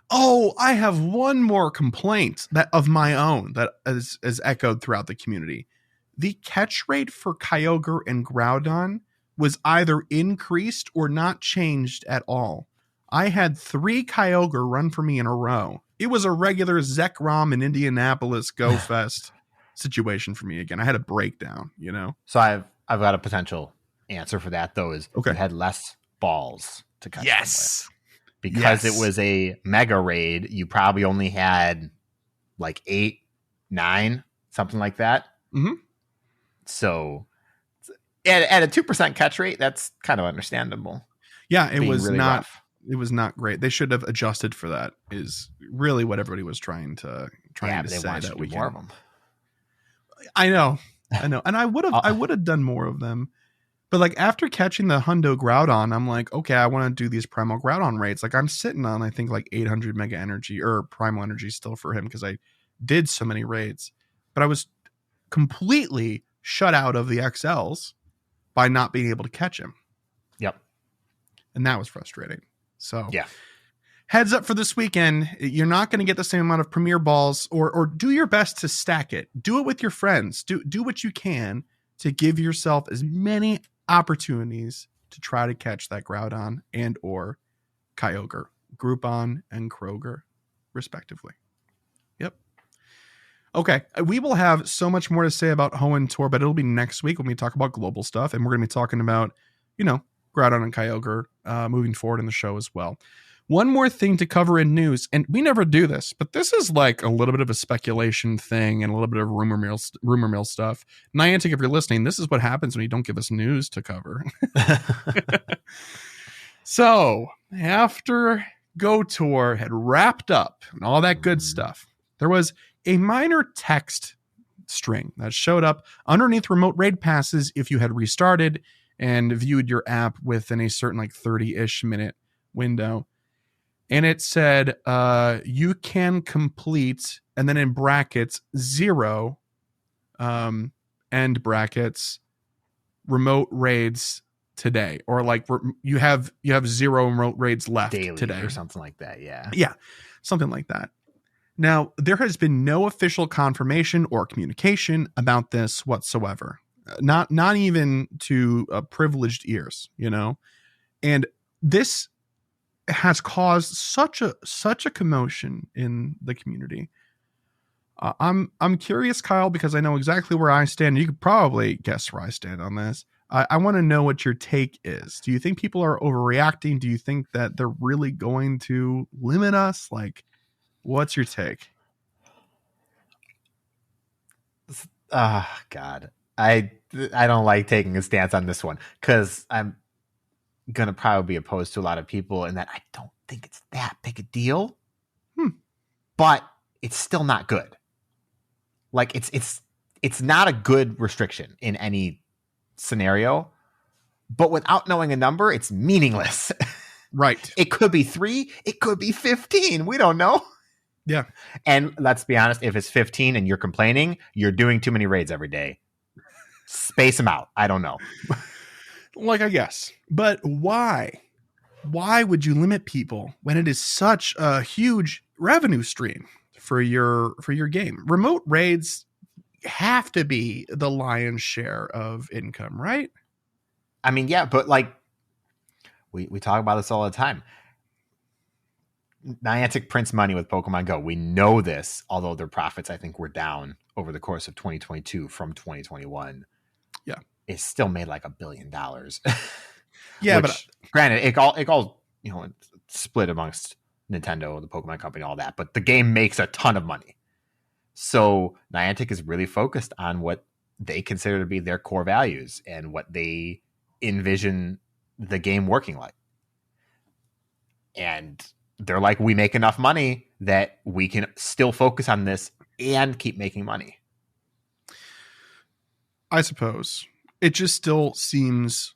Oh, I have one more complaint of my own that is echoed throughout the community. The catch rate for Kyogre and Groudon was either increased or not changed at all. I had 3 Kyogre run for me in a row. It was a regular Zekrom in Indianapolis GOFest situation for me again. I had a breakdown,
So I've got a potential answer for that, though, is
okay.
You had less balls to catch them with.
Yes.
Because it was a mega raid, you probably only had like 8, 9, something like that.
Mm-hmm.
So at a 2% catch rate, that's kind of understandable.
Yeah, it was
really
not
rough.
It was not great. They should have adjusted for that. Is really what everybody was trying to say that we
more of them.
I know, and I would have done more of them, but like after catching the Hundo Groudon, I'm like, okay, I want to do these Primal Groudon raids. Like I'm sitting on, I think, like 800 Mega Energy or Primal Energy still for him because I did so many raids, but I was completely shut out of the XLs by not being able to catch him.
Yep,
and that was frustrating. So
yeah.
Heads up for this weekend, you're not going to get the same amount of premier balls, or do your best to stack it. Do it with your friends. Do what you can to give yourself as many opportunities to try to catch that Groudon and or Kyogre, Groupon and Kroger, respectively. Yep. Okay, we will have so much more to say about Hoenn Tour, but it'll be next week when we talk about global stuff, and we're going to be talking about, Groudon and Kyogre moving forward in the show as well. One more thing to cover in news, and we never do this, but this is like a little bit of a speculation thing and a little bit of rumor mill stuff. Niantic, if you're listening, this is what happens when you don't give us news to cover. So, after Go Tour had wrapped up and all that good stuff, there was a minor text string that showed up underneath remote raid passes if you had restarted and viewed your app within a certain 30-ish minute window. And it said, you can complete, and then in brackets, 0, end brackets, remote raids today. Or you have 0 remote raids left
daily
today.
Or something like that, yeah.
Yeah, something like that. Now, there has been no official confirmation or communication about this whatsoever. Not even to privileged ears, And this has caused such a commotion in the community. I'm curious, Kyle, because I know exactly where I stand. You could probably guess where I stand on this. I want to know what your take is. Do you think people are overreacting? Do you think that they're really going to limit us? Like, what's your take?
God, I don't like taking a stance on this one because I'm gonna probably be opposed to a lot of people, and that I don't think it's that big a deal. But it's still not good. Like it's not a good restriction in any scenario, but without knowing a number, it's meaningless.
Right.
It could be 3, it could be 15. We don't know.
Yeah.
And let's be honest, if it's 15 and you're complaining, you're doing too many raids every day. Space them out. I don't know.
Like, I guess. But why? Why would you limit people when it is such a huge revenue stream for your game? Remote raids have to be the lion's share of income, right?
I mean, yeah, but like we talk about this all the time. Niantic prints money with Pokemon Go. We know this, although their profits, I think, were down over the course of 2022 from 2021.
Yeah.
It still made like $1 billion.
Yeah,
but granted, it all split amongst Nintendo, the Pokemon Company, all that. But the game makes a ton of money. So Niantic is really focused on what they consider to be their core values and what they envision the game working like. And they're like, we make enough money that we can still focus on this and keep making money.
I suppose. It just still seems,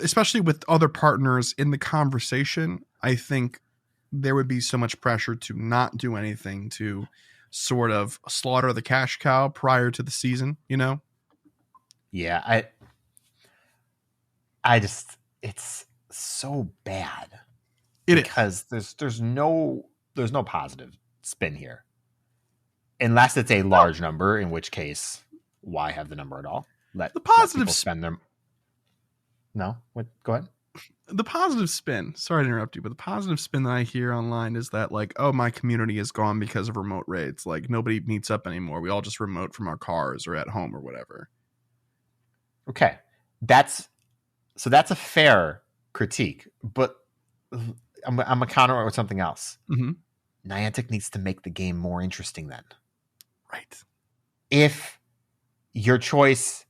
especially with other partners in the conversation, I think there would be so much pressure to not do anything to sort of slaughter the cash cow prior to the season, you know?
Yeah, I just, it's so bad. Because there's no positive spin here. Unless it's a large number, in which case, why have the number at all? Let people spend their... No? What? Go ahead.
The positive spin, sorry to interrupt you, but the positive spin that I hear online is that, like, oh, my community is gone because of remote raids. Like, nobody meets up anymore. We all just remote from our cars or at home or whatever.
Okay. That's a fair critique, but I'm going to counter it with something else.
Mm-hmm.
Niantic needs to make the game more interesting then.
Right.
If your choice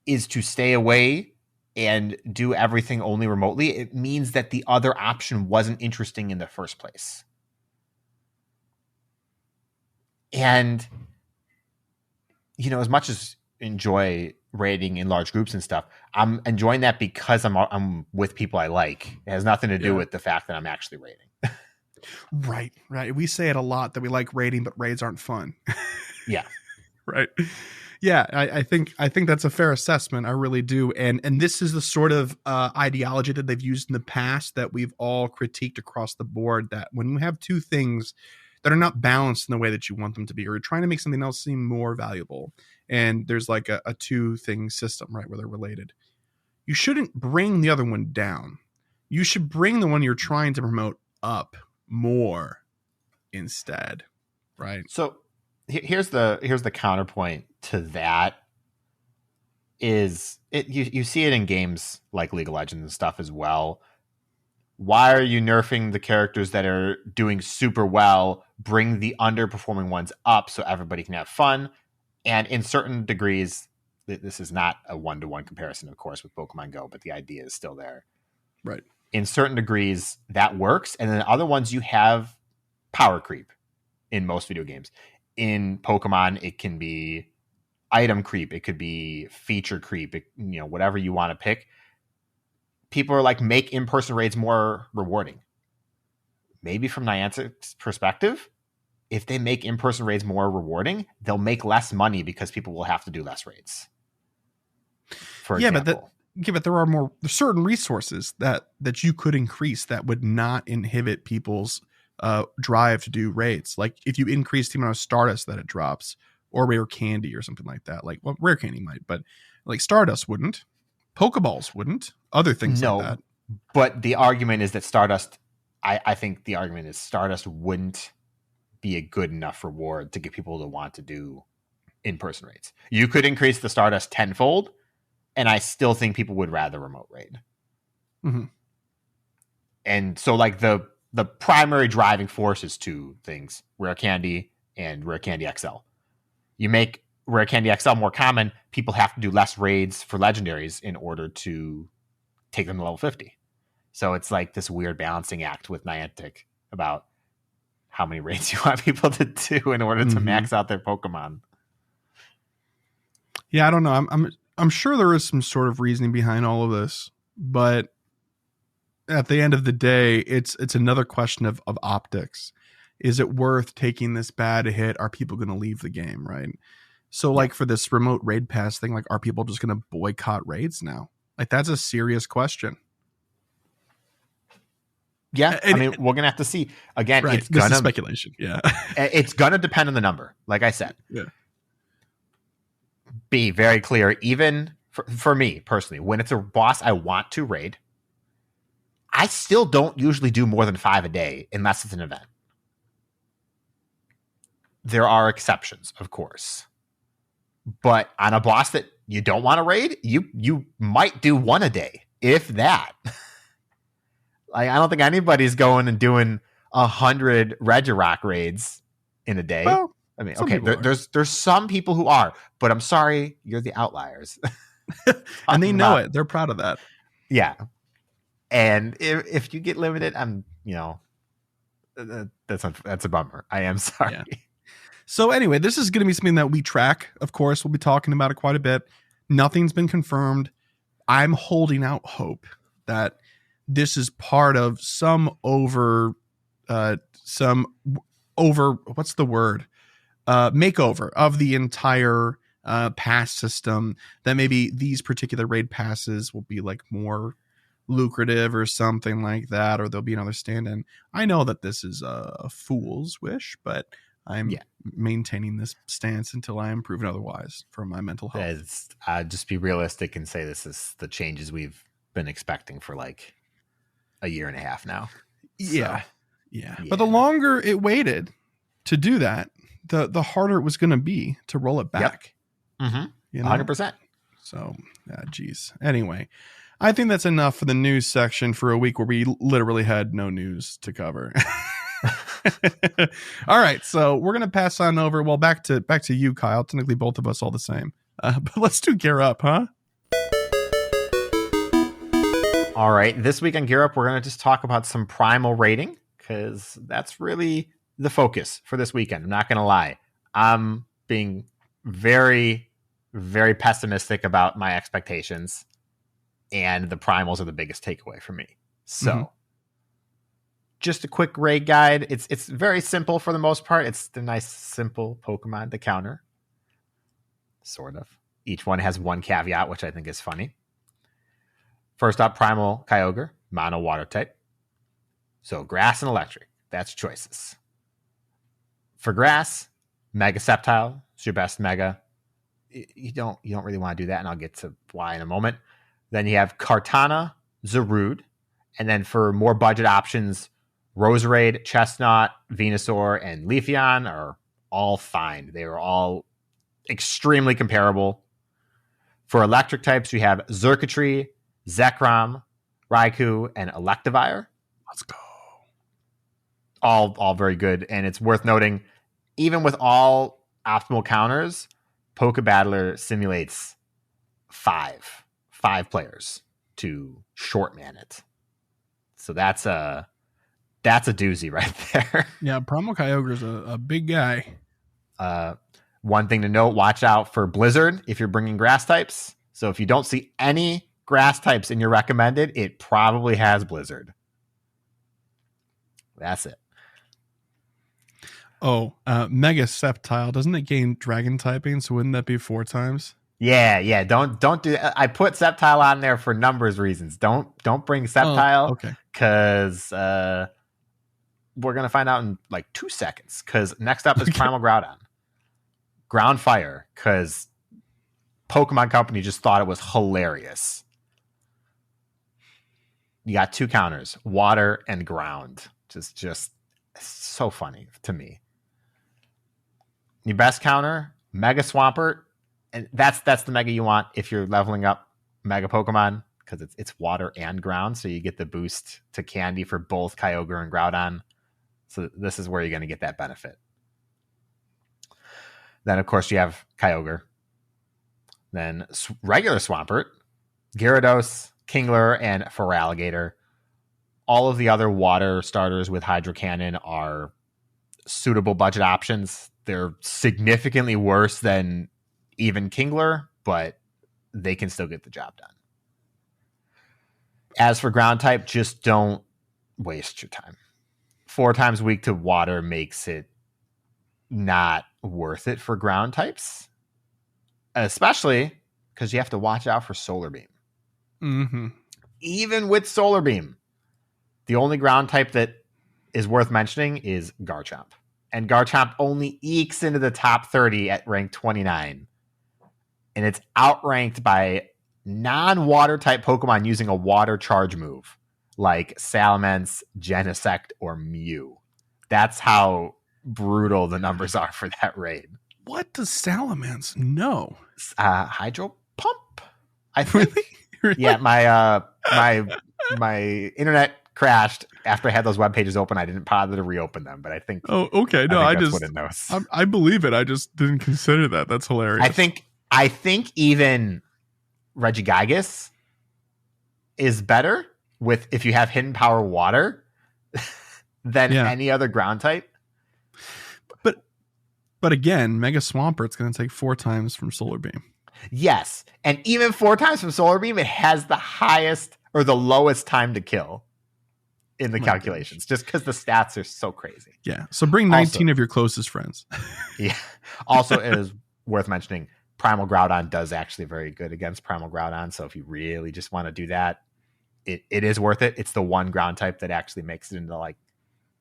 is to stay away and do everything only remotely, it means that the other option wasn't interesting in the first place. And, as much as enjoy raiding in large groups and stuff, I'm enjoying that because I'm with people I like. It has nothing to do with the fact that I'm actually raiding.
Right. We say it a lot that we like raiding, but raids aren't fun.
Yeah.
Right. Yeah, I think that's a fair assessment. I really do. And this is the sort of ideology that they've used in the past that we've all critiqued across the board, that when you have two things that are not balanced in the way that you want them to be, or you're trying to make something else seem more valuable, and there's like a two-thing system, right, where they're related, you shouldn't bring the other one down. You should bring the one you're trying to promote up more instead, right?
So here's the counterpoint to that. Is it you see it in games like League of Legends and stuff as well. Why are you nerfing the characters that are doing super well? Bring the underperforming ones up so everybody can have fun. And in certain degrees, this is not a one-to-one comparison, of course, with Pokemon Go, but the idea is still there.
Right.
In certain degrees, that works. And then other ones, you have power creep in most video games. In Pokemon, it can be item creep. It could be feature creep. Whatever you want to pick. People are like, make in-person raids more rewarding. Maybe from Niantic's perspective, if they make in-person raids more rewarding, they'll make less money because people will have to do less raids. For example.
But there are certain resources that you could increase that would not inhibit people's drive to do raids. Like if you increase the amount of Stardust that it drops, or rare candy or something like that. Like, well, rare candy might, but like Stardust wouldn't. Pokeballs wouldn't. Other things like that.
But the argument is that Stardust, I think the argument is Stardust wouldn't be a good enough reward to get people to want to do in-person raids. You could increase the Stardust tenfold, and I still think people would rather remote raid.
Mm-hmm.
And so like the primary driving force is two things: Rare Candy and Rare Candy XL. You make Rare Candy XL more common, people have to do less raids for legendaries in order to take them to level 50. So it's like this weird balancing act with Niantic about how many raids you want people to do in order to max out their Pokemon.
Yeah, I don't know. I'm sure there is some sort of reasoning behind all of this, but at the end of the day, it's another question of optics. Is it worth taking this bad hit? Are people going to leave the game, right? So like for this remote raid pass thing, like are people just going to boycott raids now? Like that's a serious question.
Yeah, I mean, we're going to have to see. Again,
right.
It's going to
speculation. Yeah.
It's going to depend on the number, like I said.
Yeah.
Be very clear, even for me personally, when it's a boss I want to raid, I still don't usually do more than 5 a day unless it's an event. There are exceptions, of course. But on a boss that you don't want to raid, you might do 1 a day, if that. Like, I don't think anybody's going and doing 100 Regirock raids in a day.
Well,
I mean, okay, there's some people who are, but I'm sorry, you're the outliers.
And they know it. They're proud of that.
Yeah. And if you get limited, that's a bummer. I am sorry.
Yeah. So anyway, this is going to be something that we track. Of course, we'll be talking about it quite a bit. Nothing's been confirmed. I'm holding out hope that this is part of some over what's the word? Makeover of the entire pass system, that maybe these particular raid passes will be like more lucrative or something like that, or there'll be another stand-in. I know that this is a fool's wish, but I'm maintaining this stance until I am proven otherwise for my mental health.
Just be realistic and say this is the changes we've been expecting for like a year and a half now.
Yeah. But the longer it waited to do that, the harder it was going to be to roll it back.
Yep. Mm-hmm. 100%.
So, geez. Anyway, I think that's enough for the news section for a week where we literally had no news to cover. All right, so we're gonna pass on over. Well, back to you, Kyle. Technically, both of us all the same. But let's do Gear Up, huh?
All right, this week on Gear Up, we're gonna just talk about some Primal rating because that's really the focus for this weekend. I'm not gonna lie. I'm being very, very pessimistic about my expectations, and the Primals are the biggest takeaway for me. So, just a quick raid guide. It's very simple for the most part. It's the nice, simple Pokemon to counter. Sort of. Each one has one caveat, which I think is funny. First up, Primal Kyogre, mono water type. So grass and electric. That's choices. For grass, Mega Sceptile is your best Mega. You don't really want to do that, and I'll get to why in a moment. Then you have Kartana, Zarude, and then for more budget options, Roserade, Chestnut, Venusaur, and Leafeon are all fine. They are all extremely comparable. For electric types, you have Xurkitree, Zekrom, Raikou, and Electivire.
Let's go.
All very good. And it's worth noting, even with all optimal counters, Pokebattler simulates five players to short man it. So that's a doozy right there.
Yeah, Primal Kyogre's a big guy.
One thing to note, watch out for Blizzard if you're bringing grass types. So if you don't see any grass types in your recommended, it probably has Blizzard. That's it.
Oh, Mega Sceptile, doesn't it gain dragon typing? So wouldn't that be 4 times?
Yeah. Don't do that. I put Sceptile on there for numbers reasons. Don't bring Sceptile.
Okay.
Because we're gonna find out in like 2 seconds. Because next up is Primal Groudon. Ground Fire, because Pokemon Company just thought it was hilarious. You got 2 counters, water and ground. Just so funny to me. Your best counter, Mega Swampert, and that's the Mega you want if you're leveling up Mega Pokemon because it's water and ground, so you get the boost to Candy for both Kyogre and Groudon. So this is where you're going to get that benefit. Then, of course, you have Kyogre. Then regular Swampert, Gyarados, Kingler, and Feraligatr. All of the other water starters with Hydro Cannon are suitable budget options. They're significantly worse than even Kingler, but they can still get the job done. As for ground type, just don't waste your time. 4 times weak to water makes it not worth it for ground types, especially because you have to watch out for Solar Beam.
Mm-hmm.
Even with Solar Beam, the only ground type that is worth mentioning is Garchomp. And Garchomp only ekes into the top 30 at rank 29. And it's outranked by non-water type Pokemon using a water charge move like Salamence, Genesect, or Mew. That's how brutal the numbers are for that raid.
What does Salamence know?
Hydro Pump, I think.
Really?
Yeah, my internet crashed after I had those web pages open. I didn't bother to reopen them, but I think.
Oh, okay. No,
I just what it knows.
I believe it. I just didn't consider that. That's hilarious.
I think even Regigigas is better with if you have Hidden Power Water than any other ground type.
But again, Mega Swampert's going to take 4 times from Solar Beam.
Yes, and even 4 times from Solar Beam, it has the highest or the lowest time to kill in the calculations, just because the stats are so crazy.
Yeah, so bring 19 of your closest friends.
Yeah. Also, it is worth mentioning, Primal Groudon does actually very good against Primal Groudon, so if you really just want to do that, it is worth it. It's the one ground type that actually makes it into like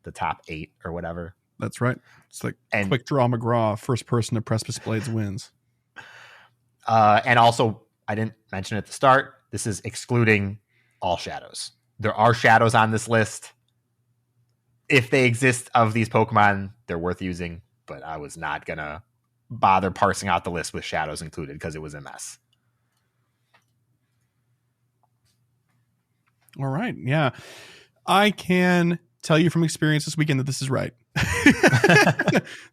the top 8 or whatever.
That's right. It's like Quick Draw McGraw, first person to Precipice Blades wins.
And also, I didn't mention at the start, this is excluding all shadows. There are shadows on this list. If they exist of these Pokemon, they're worth using, but I was not going to bother parsing out the list with shadows included because it was a mess.
All right. Yeah. I can tell you from experience this weekend that this is right.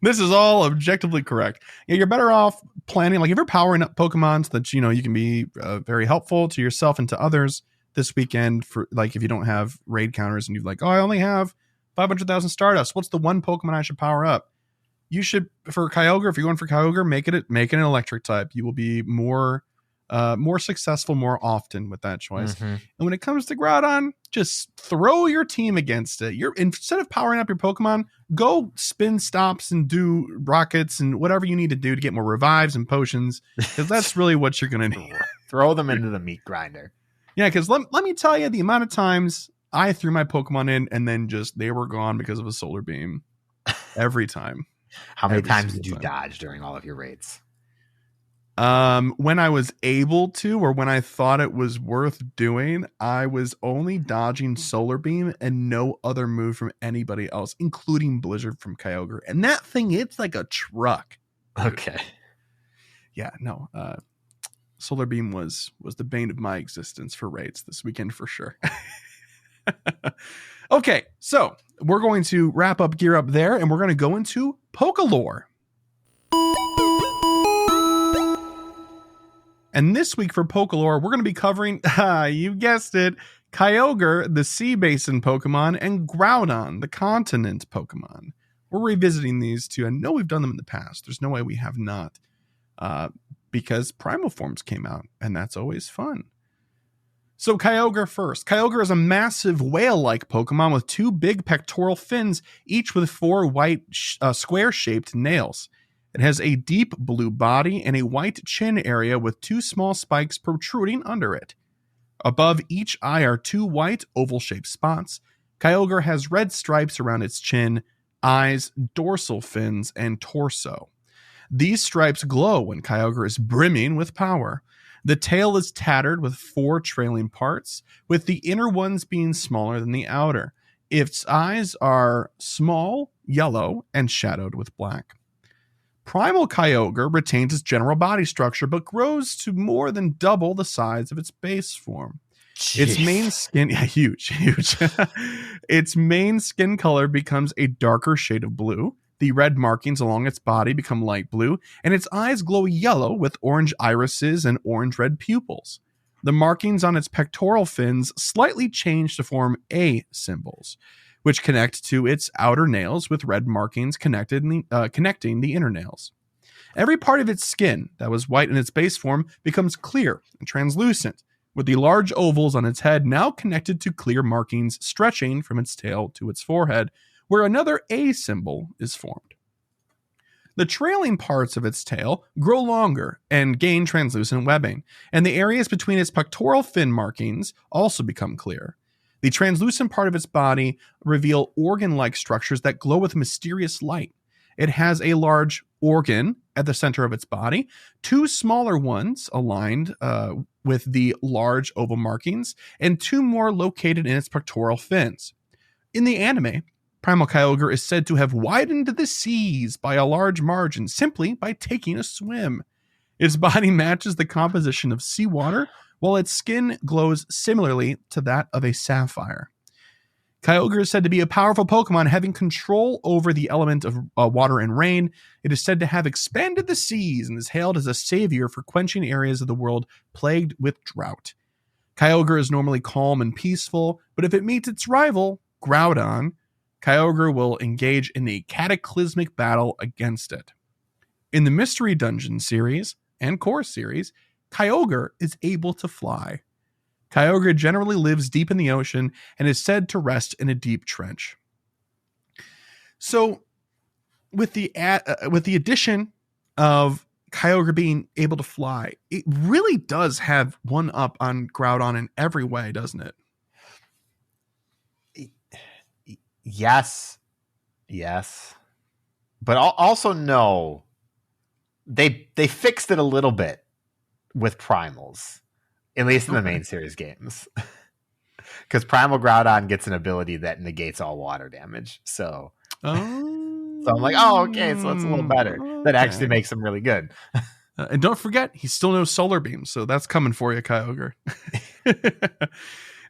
This is all objectively correct. Yeah, you're better off planning, like if you're powering up Pokemon so that you can be very helpful to yourself and to others this weekend. For like if you don't have raid counters and you're like, oh, I only have 500,000 Stardust, what's the one Pokemon I should power up? You should, for Kyogre, if you're going for Kyogre, make it an electric type. You will be more successful more often with that choice. Mm-hmm. And when it comes to Groudon, just throw your team against it. Instead of powering up your Pokemon, go spin stops and do rockets and whatever you need to do to get more revives and potions, because that's really what you're going to need.
Throw them into the meat grinder.
Yeah, because let me tell you the amount of times I threw my Pokemon in and then just they were gone because of a Solar Beam. Every time.
How many times did you dodge during all of your raids?
When I was able to, or when I thought it was worth doing, I was only dodging Solar Beam and no other move from anybody else, including Blizzard from Kyogre. And that thing, it's like a truck.
Okay.
Yeah, no. Solar Beam was the bane of my existence for raids this weekend for sure. Okay, so we're going to wrap up Gear Up there, and we're going to go into Pokelore. And this week for Pokelore, we're going to be covering, you guessed it, Kyogre, the Sea Basin Pokemon, and Groudon, the Continent Pokemon. We're revisiting these two. I know we've done them in the past. There's no way we have not, because Primal forms came out, and that's always fun. So Kyogre first. Kyogre is a massive whale-like Pokemon with 2 big pectoral fins, each with 4 white square-shaped nails. It has a deep blue body and a white chin area with 2 small spikes protruding under it. Above each eye are 2 white oval-shaped spots. Kyogre has red stripes around its chin, eyes, dorsal fins, and torso. These stripes glow when Kyogre is brimming with power. The tail is tattered with 4 trailing parts, with the inner ones being smaller than the outer. Its eyes are small, yellow, and shadowed with black. Primal Kyogre retains its general body structure, but grows to more than double the size of its base form.
Jeez.
Its main skin, huge. Its main skin color becomes a darker shade of blue. The red markings along its body become light blue, and its eyes glow yellow with orange irises and orange-red pupils. The markings on its pectoral fins slightly change to form A symbols, which connect to its outer nails with red markings connecting the inner nails. Every part of its skin that was white in its base form becomes clear and translucent, with the large ovals on its head now connected to clear markings stretching from its tail to its forehead, where another A symbol is formed. The trailing parts of its tail grow longer and gain translucent webbing, and the areas between its pectoral fin markings also become clear. The translucent part of its body reveal organ-like structures that glow with mysterious light. It has a large organ at the center of its body, two smaller ones aligned with the large oval markings, and two more located in its pectoral fins. In the anime, Primal Kyogre is said to have widened the seas by a large margin simply by taking a swim. Its body matches the composition of seawater, while its skin glows similarly to that of a sapphire. Kyogre is said to be a powerful Pokemon having control over the element of water and rain. It is said to have expanded the seas and is hailed as a savior for quenching areas of the world plagued with drought. Kyogre is normally calm and peaceful, but if it meets its rival, Groudon, Kyogre will engage in a cataclysmic battle against it. In the Mystery Dungeon series and Core series, Kyogre is able to fly. Kyogre generally lives deep in the ocean and is said to rest in a deep trench. So, with the addition of Kyogre being able to fly, it really does have one up on Groudon in every way, doesn't it?
Yes. But also no. They fixed it a little bit with Primals. At least in the main series games. Because Primal Groudon gets an ability that negates all water damage. So I'm like, okay, so it's a little better. Okay. That actually makes him really good.
And don't forget, he still knows Solar Beam, so that's coming for you, Kyogre.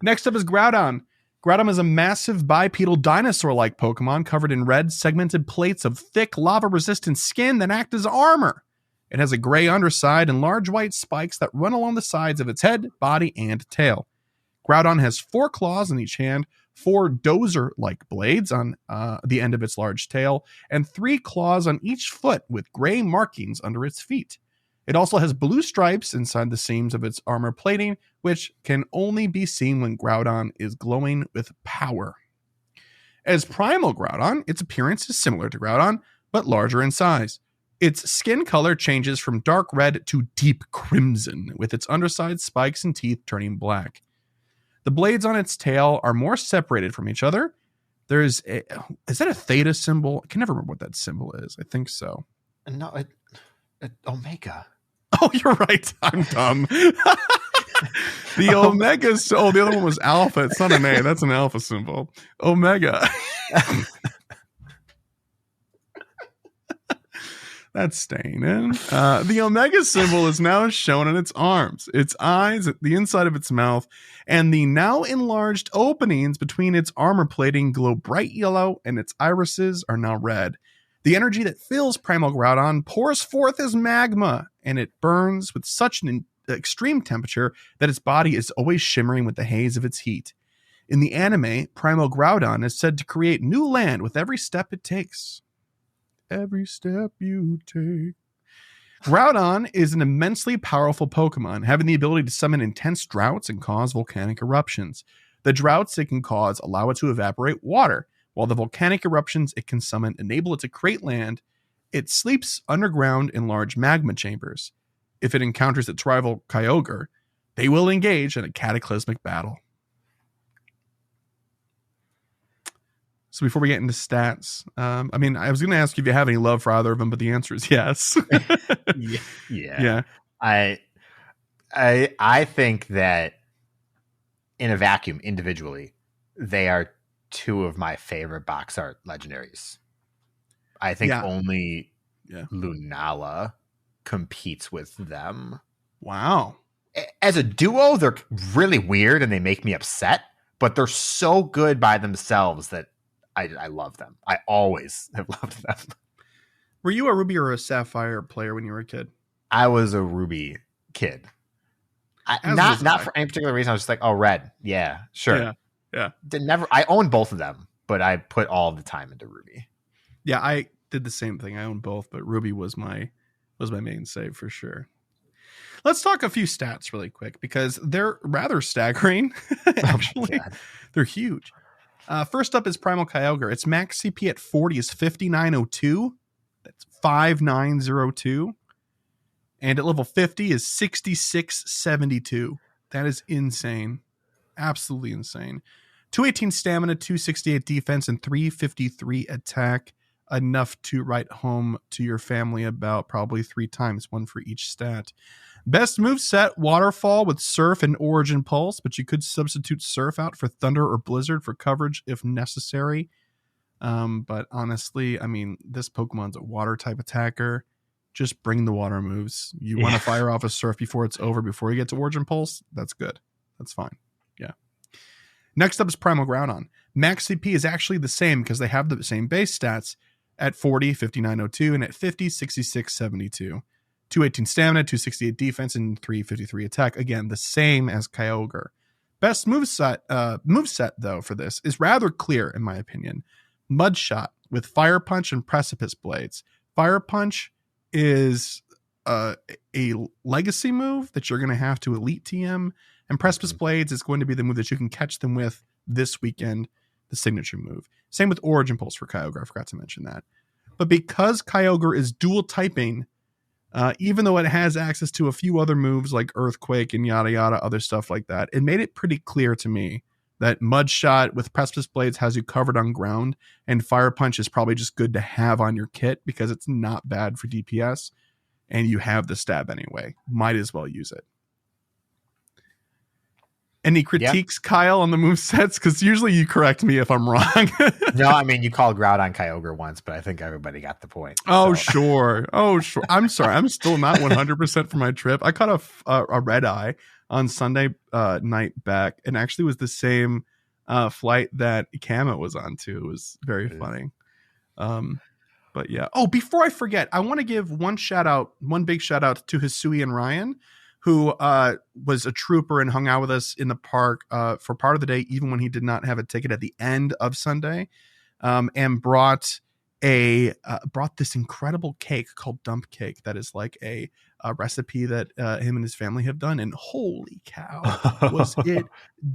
Next up is Groudon. Groudon is a massive bipedal dinosaur-like Pokemon covered in red, segmented plates of thick, lava-resistant skin that act as armor. It has a gray underside and large white spikes that run along the sides of its head, body, and tail. Groudon has 4 claws in each hand, 4 dozer-like blades on the end of its large tail, and 3 claws on each foot with gray markings under its feet. It also has blue stripes inside the seams of its armor plating, which can only be seen when Groudon is glowing with power. As Primal Groudon, its appearance is similar to Groudon, but larger in size. Its skin color changes from dark red to deep crimson, with its underside spikes and teeth turning black. The blades on its tail are more separated from each other. Is that a theta symbol? I can never remember what that symbol is. I think so.
No, Omega.
Oh, you're right. I'm dumb. The Omega. Oh, the other one was Alpha. It's not an A. That's an Alpha symbol. Omega. That's staying in. The Omega symbol is now shown on its arms, its eyes, the inside of its mouth, and the now enlarged openings between its armor plating glow bright yellow, and its irises are now red. The energy that fills Primal Groudon pours forth as magma, and it burns with such an extreme temperature that its body is always shimmering with the haze of its heat. In the anime, Primal Groudon is said to create new land with every step it takes. Every step you take. Groudon is an immensely powerful Pokemon, having the ability to summon intense droughts and cause volcanic eruptions. The droughts it can cause allow it to evaporate water, while the volcanic eruptions it can summon enable it to create land. It sleeps underground in large magma chambers. If it encounters its rival Kyogre, they will engage in a cataclysmic battle. So before we get into stats, I was going to ask you if you have any love for either of them, but the answer is yes.
Yeah. I think that in a vacuum, individually, they are 2 of my favorite box art legendaries. I think only Lunala competes with them.
Wow.
As a duo, they're really weird and they make me upset, but they're so good by themselves that I love them. I always have loved them.
Were you a Ruby or a Sapphire player when you were a kid?
I was a Ruby kid. Not for any particular reason. I was just like, oh, red. Yeah, sure.
Yeah.
I owned both of them, but I put all the time into Ruby.
Yeah, I did the same thing. I owned both, but Ruby was my main save for sure. Let's talk a few stats really quick because they're rather staggering. Actually, they're huge. First up is Primal Kyogre. Its max CP at 40 is 5902. That's 5902. And at level 50 is 6672. That is insane. Absolutely insane. 218 stamina, 268 defense, and 353 attack. Enough to write home to your family about probably 3 times, one for each stat. Best moveset, Waterfall with Surf and Origin Pulse, but you could substitute Surf out for Thunder or Blizzard for coverage if necessary. But honestly, I mean, this Pokemon's a water type attacker. Just bring the water moves. You want to fire off a Surf before it's over, before you get to Origin Pulse? That's good. That's fine. Yeah. Next up is Primal Groudon. Max CP is actually the same because they have the same base stats at 40, 5902, and at 50, 6672. 218 stamina, 268 defense, and 353 attack. Again, the same as Kyogre. Best moveset though for this is rather clear in my opinion. Mud Shot with Fire Punch and Precipice Blades. Fire Punch is a legacy move that you're going to have to elite TM, and Precipice Blades is going to be the move that you can catch them with this weekend, the signature move. Same with Origin Pulse for Kyogre. I forgot to mention that. But because Kyogre is dual typing, even though it has access to a few other moves like Earthquake and yada yada, other stuff like that, it made it pretty clear to me that Mud Shot with Precipice Blades has you covered on ground, and Fire Punch is probably just good to have on your kit because it's not bad for DPS, and you have the stab anyway. Might as well use it. Any critiques, Kyle, on the movesets? Because usually you correct me if I'm wrong.
No, I mean, you called Groudon Kyogre once, but I think everybody got the point.
Oh, so. Sure. I'm sorry. I'm still not 100% for my trip. I caught a red eye on Sunday night back, and actually was the same flight that Kama was on too. It was very funny. But yeah. Oh, before I forget, I want to give one big shout out to Hisui and Ryan, who was a trooper and hung out with us in the park for part of the day, even when he did not have a ticket at the end of Sunday, and brought this incredible cake called Dump Cake that is like a recipe that him and his family have done. And holy cow, was it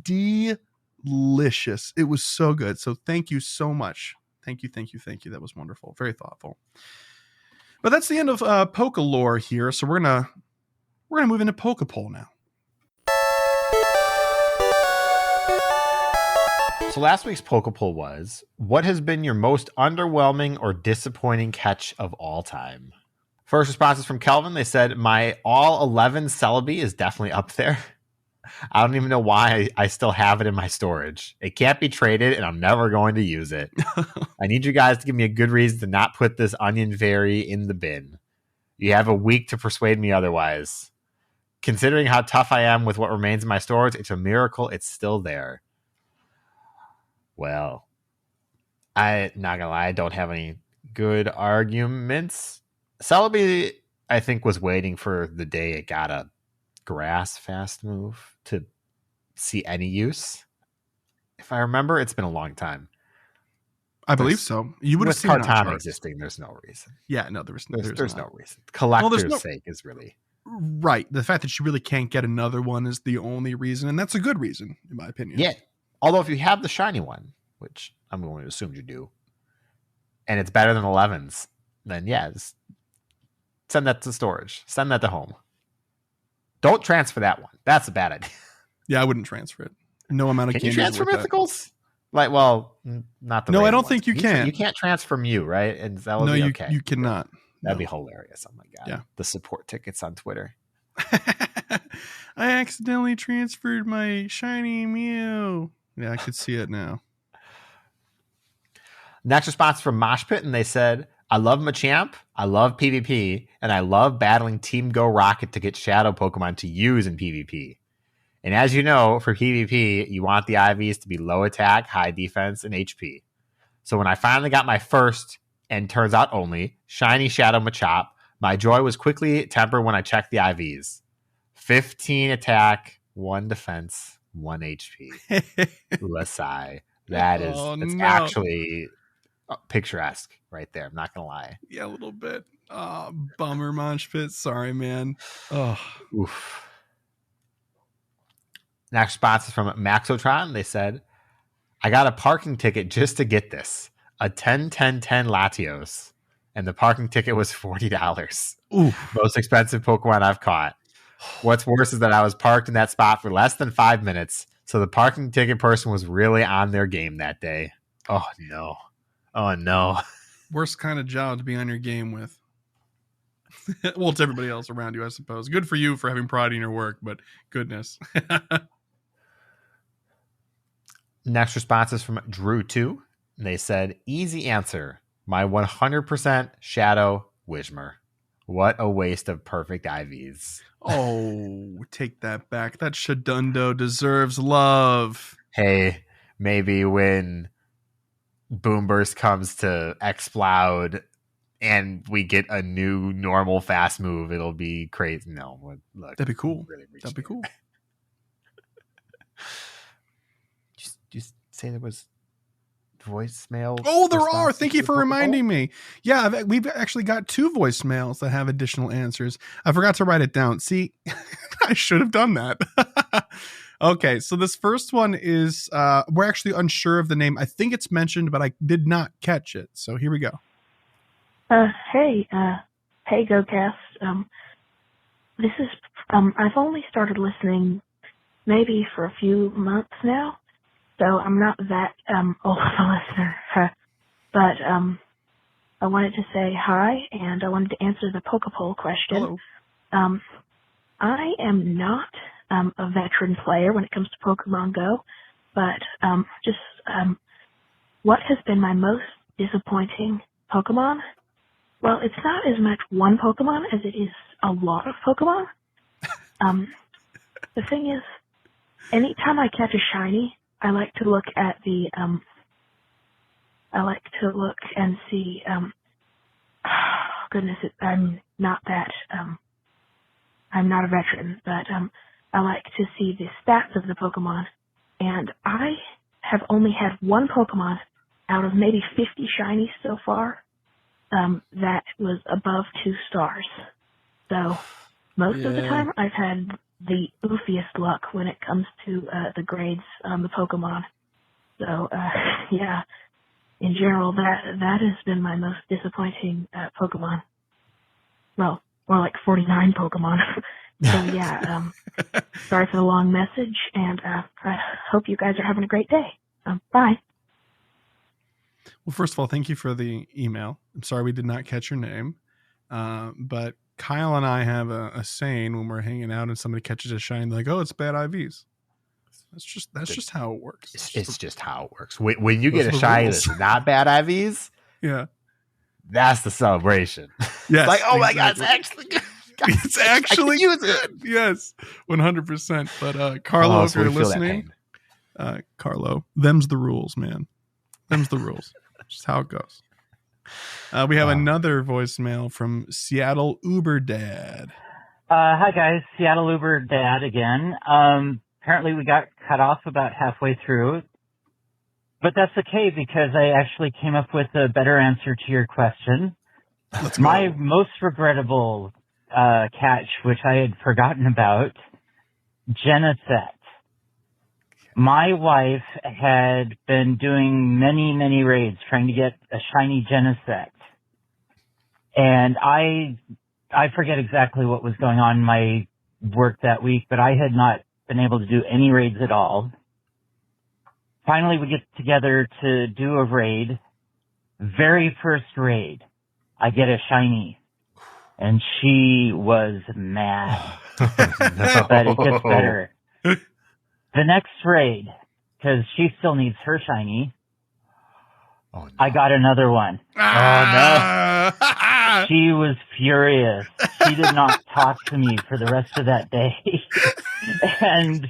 delicious. It was so good. So thank you so much. Thank you. That was wonderful. Very thoughtful. But that's the end of Pokelore here. So we're gonna move into Pokepole now.
So last week's Pokepole was, what has been your most underwhelming or disappointing catch of all time? First response is from Kelvin. They said, my all 11 Celebi is definitely up there. I don't even know why I still have it in my storage. It can't be traded, and I'm never going to use it. I need you guys to give me a good reason to not put this Onion Fairy in the bin. You have a week to persuade me otherwise. Considering how tough I am with what remains in my storage, it's a miracle it's still there. Well, I'm not gonna lie, I don't have any good arguments. Celebi, I think, was waiting for the day it got a grass fast move to see any use. If I remember, it's been a long time.
I believe so. You would have seen
Kartana existing. There's no reason.
Yeah, no, there's no
reason. Collector's sake is really
right. The fact that you really can't get another one is the only reason, and that's a good reason, in my opinion.
Yeah. Although if you have the shiny one, which I'm going to assume you do, and it's better than 11s, then yeah, just send that to storage. Send that to home. Don't transfer that one. That's a bad idea.
Yeah, I wouldn't transfer it. No amount of
candy. Can you transfer mythicals? Not the.
No, I don't
ones.
think you can.
You can't transfer Mew, right? And that would be okay.
You cannot.
That'd be hilarious. Oh my god.
Yeah.
The support tickets on Twitter.
I accidentally transferred my shiny Mew. Yeah, I could see it now.
Next response from Mosh Pit, and they said, I love Machamp, I love PvP, and I love battling Team Go Rocket to get Shadow Pokemon to use in PvP. And as you know, for PvP, you want the IVs to be low attack, high defense, and HP. So when I finally got my first, and turns out only, shiny Shadow Machop, my joy was quickly tempered when I checked the IVs. 15 attack, 1 defense, 1 HP. Lasai. That's actually picturesque right there. I'm not going to lie.
Yeah, a little bit. Bummer, Monch Pit. Sorry, man. Oh.
Oof. Next response is from Maxotron. They said, I got a parking ticket just to get this. A 10-10-10 Latios. And the parking ticket was $40.
Oof.
Most expensive Pokemon I've caught. What's worse is that I was parked in that spot for less than 5 minutes, so the parking ticket person was really on their game that day. Oh, no. Oh, no.
Worst kind of job to be on your game with. Well, it's everybody else around you, I suppose. Good for you for having pride in your work, but goodness.
Next response is from Drew2. They said, easy answer. My 100% Shadow Whismur. What a waste of perfect IVs.
Oh, take that back. That Shadundo deserves love.
Hey, maybe when Boomburst comes to Exploud and we get a new normal fast move, it'll be crazy. No, look,
that'd be cool.
Really
that'd be cool.
Just say there was voicemail.
Oh, there are. Thank you for reminding me. Yeah, we've actually got 2 voicemails that have additional answers. I forgot to write it down. See, I should have done that. Okay, so this first one is we're actually unsure of the name. I think it's mentioned, but I did not catch it. So here we go.
Hey GOCast. This is I've only started listening maybe for a few months now. So I'm not that old of a listener, but I wanted to say hi, and I wanted to answer the Pokepoll question.
Hello.
I am not a veteran player when it comes to Pokemon Go, but what has been my most disappointing Pokemon? Well, it's not as much one Pokemon as it is a lot of Pokemon. The thing is, anytime I catch a shiny, I like to look at the, I like to look and see, I'm not a veteran, but, I like to see the stats of the Pokemon, and I have only had one Pokemon out of maybe 50 shinies so far, that was above 2 stars. So, most of the time, I've had the oofiest luck when it comes to the grades on the Pokemon. So, yeah, in general, that has been my most disappointing Pokemon. Well, more like 49 Pokemon. So, yeah, sorry for the long message, and I hope you guys are having a great day. Bye.
Well, first of all, thank you for the email. I'm sorry we did not catch your name, but Kyle and I have a saying when we're hanging out and somebody catches a shine, like, "Oh, it's bad IVs." That's just how it works.
It's just how it works. When you get a shine that's not bad IVs,
yeah,
that's the celebration.
Yes,
like, oh
exactly.
my god, it's actually good.
It's actually good. Yes, 100%. But Carlo, if you're listening, Carlo, them's the rules, man. Them's the rules. Just how it goes. We have another voicemail from Seattle Uber Dad.
Hi guys, Seattle Uber Dad again. Apparently we got cut off about halfway through, but that's okay because I actually came up with a better answer to your question. My most regrettable catch, which I had forgotten about, Genesect. My wife had been doing many, many raids trying to get a shiny Genesect. And I forget exactly what was going on in my work that week, but I had not been able to do any raids at all. Finally, we get together to do a raid. Very first raid, I get a shiny. And she was mad. But it gets better. The next raid, because she still needs her shiny,
Oh, no.
I got another one.
Ah!
Oh,
no. She was furious. She did not talk to me for the rest of that day. And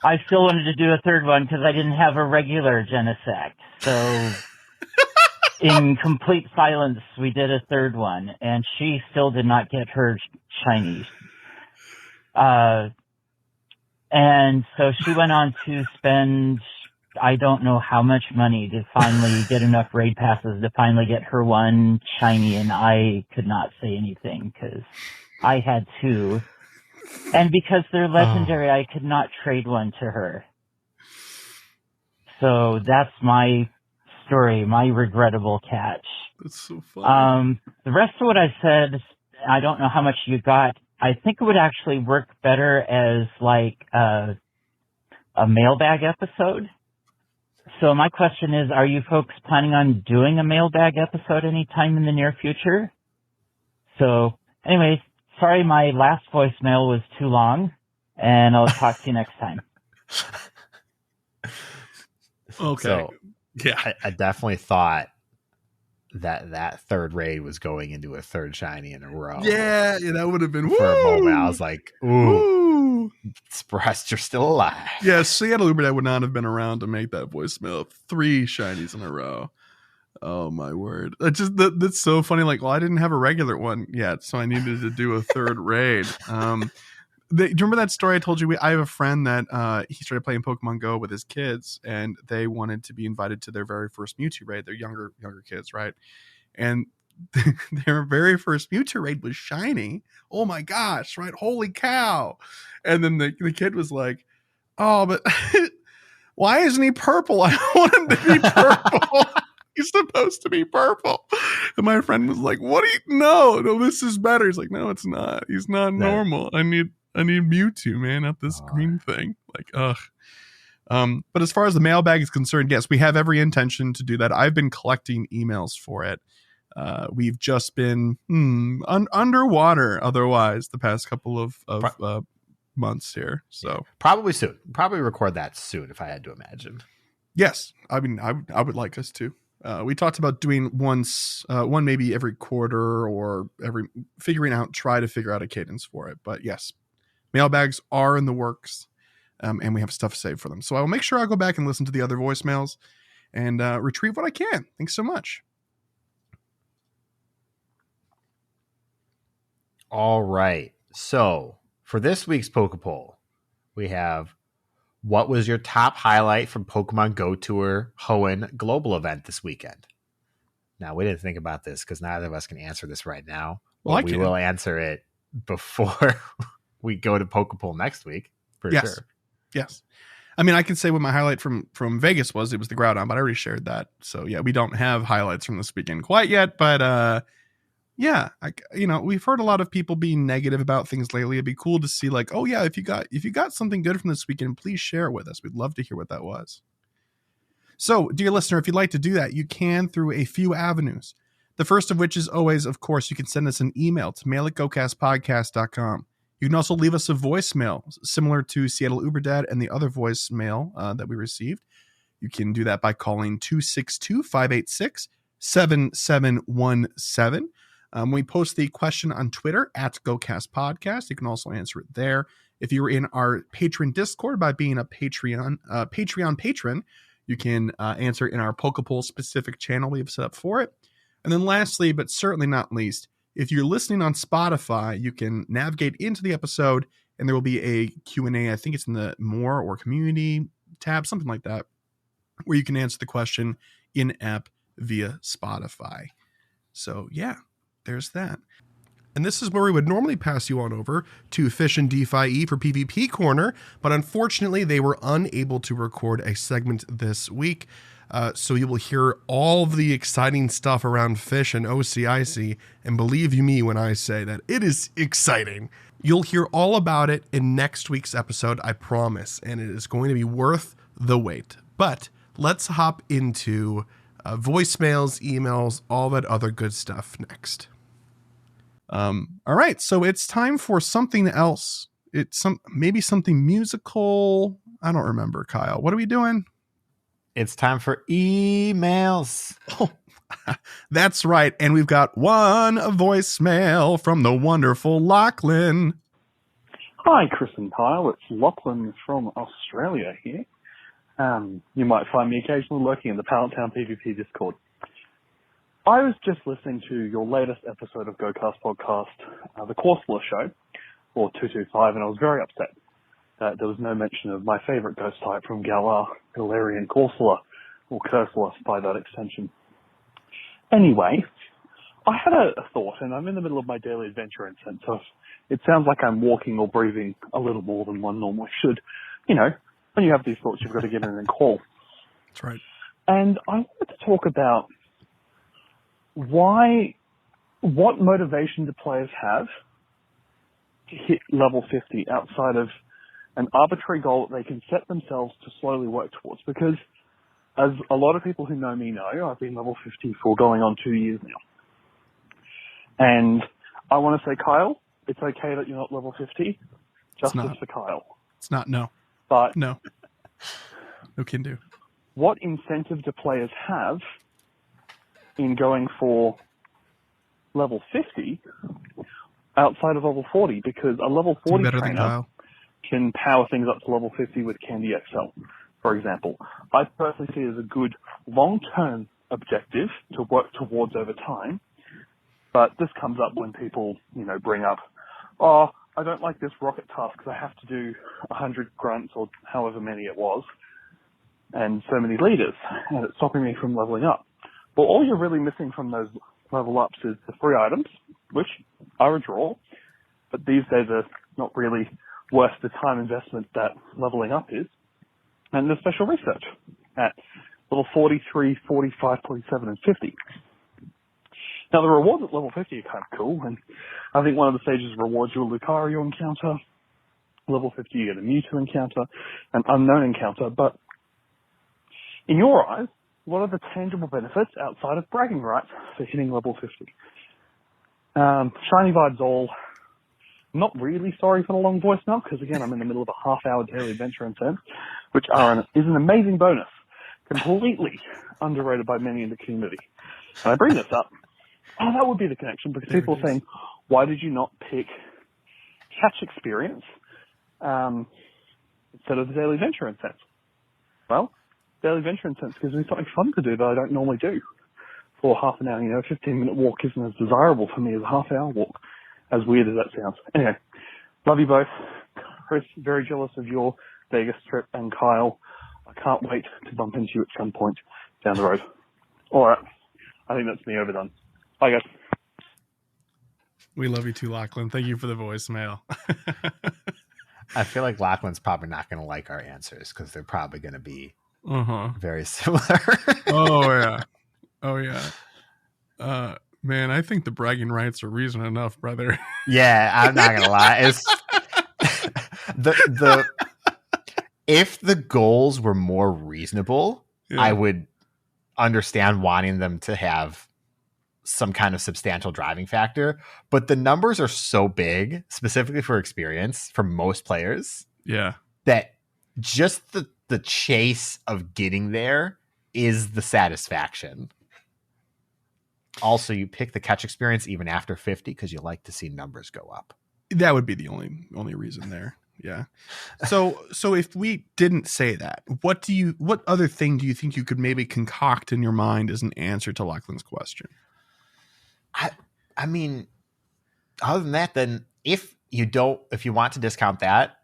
I still wanted to do a third one because I didn't have a regular Genesect. So in complete silence, we did a third one, and she still did not get her shiny. And so she went on to spend, I don't know how much money to finally get enough raid passes to finally get her one shiny, and I could not say anything because I had two. And because they're legendary, I could not trade one to her. So that's my story, my regrettable catch.
That's so funny.
The rest of what I said, I don't know how much you got. I think it would actually work better as like a mailbag episode. So my question is, are you folks planning on doing a mailbag episode anytime in the near future? So anyways, sorry my last voicemail was too long, and I'll talk to you next time.
Okay.
So,
yeah,
I definitely thought that third raid was going into a third shiny in a row.
Yeah, that would have been
For a moment. I was like, ooh, surprised you're still alive.
Yeah, Seattle Uber would not have been around to make that voicemail. 3 shinies in a row. Oh my word. That's so funny. Like, well, I didn't have a regular one yet, so I needed to do a third raid. Do you remember that story I told you? I have a friend that he started playing Pokemon Go with his kids, and they wanted to be invited to their very first Mewtwo raid. They're younger kids, right? And their very first Mewtwo raid was shiny. Oh my gosh, right? Holy cow. And then the kid was like, oh, but why isn't he purple? I want him to be purple. He's supposed to be purple. And my friend was like, what do you know? No, this is better. He's like, no, it's not. He's not normal. I need Mewtwo, man, not this green thing. Like, ugh. But as far as the mailbag is concerned, yes, we have every intention to do that. I've been collecting emails for it. We've just been underwater otherwise the past couple of months here. So
probably soon. Probably record that soon if I had to imagine.
Yes. I mean, I would like us to. We talked about doing one maybe every quarter or try to figure out a cadence for it. But yes, mailbags are in the works, and we have stuff saved for them. So I will make sure I go back and listen to the other voicemails and retrieve what I can. Thanks so much.
All right. So for this week's Pokepoll, we have, what was your top highlight from Pokemon Go Tour Hoenn Global event this weekend? Now, we didn't think about this because neither of us can answer this right now.
Well,
we will answer it before we go to Pokepoll next week, for sure.
Yes. I mean, I can say what my highlight from Vegas was. It was the Groudon, but I already shared that. So, yeah, we don't have highlights from this weekend quite yet. But, yeah, we've heard a lot of people being negative about things lately. It'd be cool to see, like, oh, yeah, if you got something good from this weekend, please share it with us. We'd love to hear what that was. So, dear listener, if you'd like to do that, you can through a few avenues. The first of which is always, of course, you can send us an email to mail@gocastpodcast.com. You can also leave us a voicemail similar to Seattle Uberdad and the other voicemail that we received. You can do that by calling 262-586-7717. We post the question on Twitter @GoCastPodcast. You can also answer it there. If you're in our patron Discord by being a Patreon patron, you can answer in our Pokepoll specific channel we have set up for it. And then lastly, but certainly not least, if you're listening on Spotify, you can navigate into the episode and there will be a Q&A. I think it's in the More or Community tab, something like that, where you can answer the question in-app via Spotify. So yeah, there's that. And this is where we would normally pass you on over to Fish and DeFi for PvP Corner, but unfortunately they were unable to record a segment this week. So you will hear all of the exciting stuff around Fish and OCIC, and believe you me when I say that it is exciting. You'll hear all about it in next week's episode, I promise, and it is going to be worth the wait. But let's hop into voicemails, emails, all that other good stuff next. All right, so it's time for something else. It's maybe something musical. I don't remember, Kyle. What are we doing?
It's time for emails.
Oh, that's right. And we've got one voicemail from the wonderful Lachlan.
Hi, Chris and Kyle. It's Lachlan from Australia here. You might find me occasionally lurking in the Palatown PvP Discord. I was just listening to your latest episode of GOCast podcast, the Corsola show, or 225, and I was very upset that there was no mention of my favorite ghost type from Galar, Galarian Corsola, or Cursola by that extension. Anyway, I had a thought, and I'm in the middle of my daily adventure in sense of it sounds like I'm walking or breathing a little more than one normally should. You know, when you have these thoughts, you've got to get in and call.
That's right.
And I wanted to talk about what motivation do players have to hit level 50 outside of an arbitrary goal that they can set themselves to slowly work towards. Because as a lot of people who know me know, I've been level 50 for going on 2 years now. And I want to say, Kyle, it's okay that you're not level 50. Justice for Kyle.
It's not, no.
But
no can do.
What incentive do players have in going for level 50 outside of level 40? Because a level 40 trainer can power things up to level 50 with Candy XL, for example. I personally see it as a good long-term objective to work towards over time. But this comes up when people, bring up, oh, I don't like this rocket task because I have to do 100 grunts or however many it was and so many leaders, and it's stopping me from leveling up. Well, all you're really missing from those level ups is the free items, which are a draw, but these days are not really worth the time investment that leveling up is, and the special research at level 43, 45, 47, and 50. Now, the rewards at level 50 are kind of cool, and I think one of the stages rewards you a Lucario encounter. Level 50, you get a Mewtwo encounter, an Unknown encounter, but in your eyes, what are the tangible benefits outside of bragging rights for hitting level 50? Shiny vibes all. Not really sorry for the long voicemail, because again, I'm in the middle of a half-hour daily adventure in sense, which is an amazing bonus, completely underrated by many in the community. And I bring this up. Oh, that would be the connection, because people are saying, why did you not pick catch experience instead of the daily adventure in sense? Well, daily adventure in sense gives me something fun to do that I don't normally do for half an hour. A 15-minute walk isn't as desirable for me as a half-hour walk, as weird as that sounds. Anyway, love you both. Chris, very jealous of your Vegas trip, and Kyle, I can't wait to bump into you at some point down the road. All right, I think that's me overdone. Bye, guys.
We love you too, Lachlan. Thank you for the voicemail.
I feel like Lachlan's probably not going to like our answers because they're probably going to be very similar.
Oh, yeah. Man, I think the bragging rights are reason enough, brother.
Yeah, I'm not going to lie. It's the if the goals were more reasonable, I would understand wanting them to have some kind of substantial driving factor, but the numbers are so big, specifically for experience for most players, that just the chase of getting there is the satisfaction. Also, you pick the catch experience even after 50 because you like to see numbers go up.
That would be the only reason there. Yeah. So if we didn't say that, what other thing do you think you could maybe concoct in your mind as an answer to Lachlan's question?
I mean, other than that, then if you want to discount that,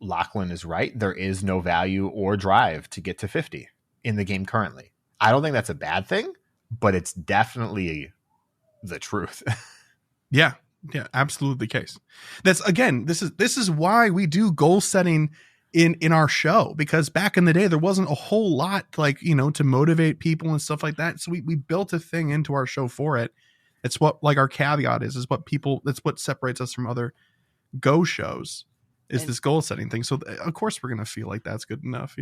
Lachlan is right. There is no value or drive to get to 50 in the game currently. I don't think that's a bad thing, but it's definitely the truth.
Yeah, absolutely the case. That's again, this is why we do goal setting in our show, because back in the day there wasn't a whole lot to motivate people and stuff like that. So we built a thing into our show for it. It's what our caveat is that's what separates us from other Go shows is this goal setting thing. So of course we're going to feel like that's good enough,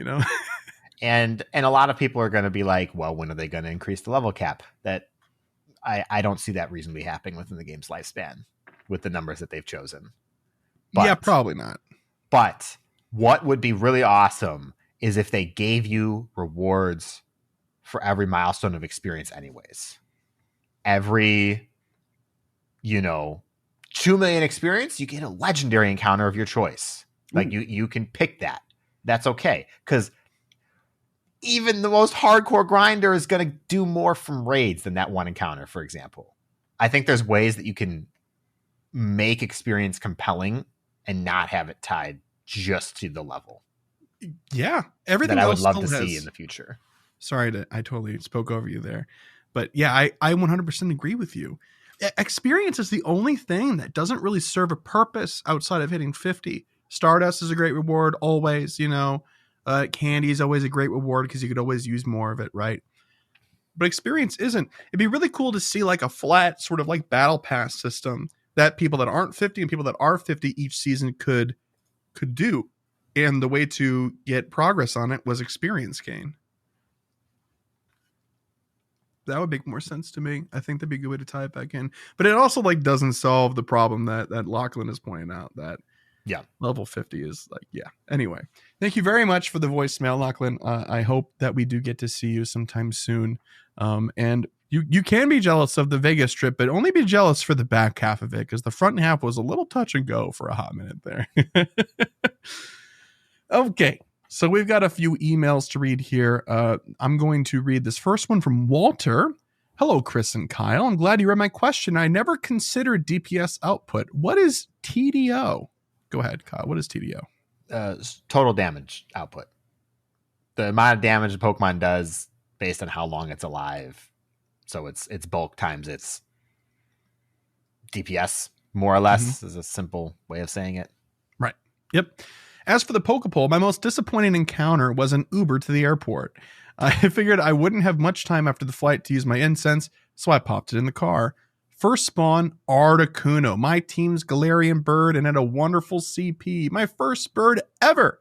And a lot of people are going to be like, well, when are they going to increase the level cap? That I don't see that reasonably happening within the game's lifespan with the numbers that they've chosen. But,
yeah, probably not.
But what would be really awesome is if they gave you rewards for every milestone of experience anyways. Every, 2 million experience, you get a legendary encounter of your choice. Like you can pick that. That's okay. Because even the most hardcore grinder is going to do more from raids than that one encounter, for example. I think there's ways that you can make experience compelling and not have it tied just to the level.
Yeah. Everything
that I would
else
love to
still
see in the future.
Sorry, I totally spoke over you there. But yeah, I 100% agree with you. Experience is the only thing that doesn't really serve a purpose outside of hitting 50. Stardust is a great reward always, candy is always a great reward because you could always use more of it, right? But experience isn't. It'd be really cool to see like a flat sort of like battle pass system that people that aren't 50 and people that are 50 each season could do. And the way to get progress on it was experience gain. That would make more sense to me. I think that'd be a good way to tie it back in. But it also like doesn't solve the problem that Lachlan is pointing out, that level 50 is like, yeah. Anyway, thank you very much for the voicemail, Lachlan. I hope that we do get to see you sometime soon. And you can be jealous of the Vegas trip, but only be jealous for the back half of it, because the front half was a little touch and go for a hot minute there. Okay. So we've got a few emails to read here. I'm going to read this first one from Walter. Hello, Chris and Kyle. I'm glad you read my question. I never considered DPS output. What is TDO? Go ahead, Kyle. What is TDO?
Total damage output. The amount of damage a Pokemon does based on how long it's alive. So it's bulk times its DPS, more or less, is a simple way of saying it.
Right. Yep. As for the Pokepole, my most disappointing encounter was an Uber to the airport. I figured I wouldn't have much time after the flight to use my incense, so I popped it in the car. First spawn, Articuno, my team's Galarian bird, and had a wonderful CP. My first bird ever.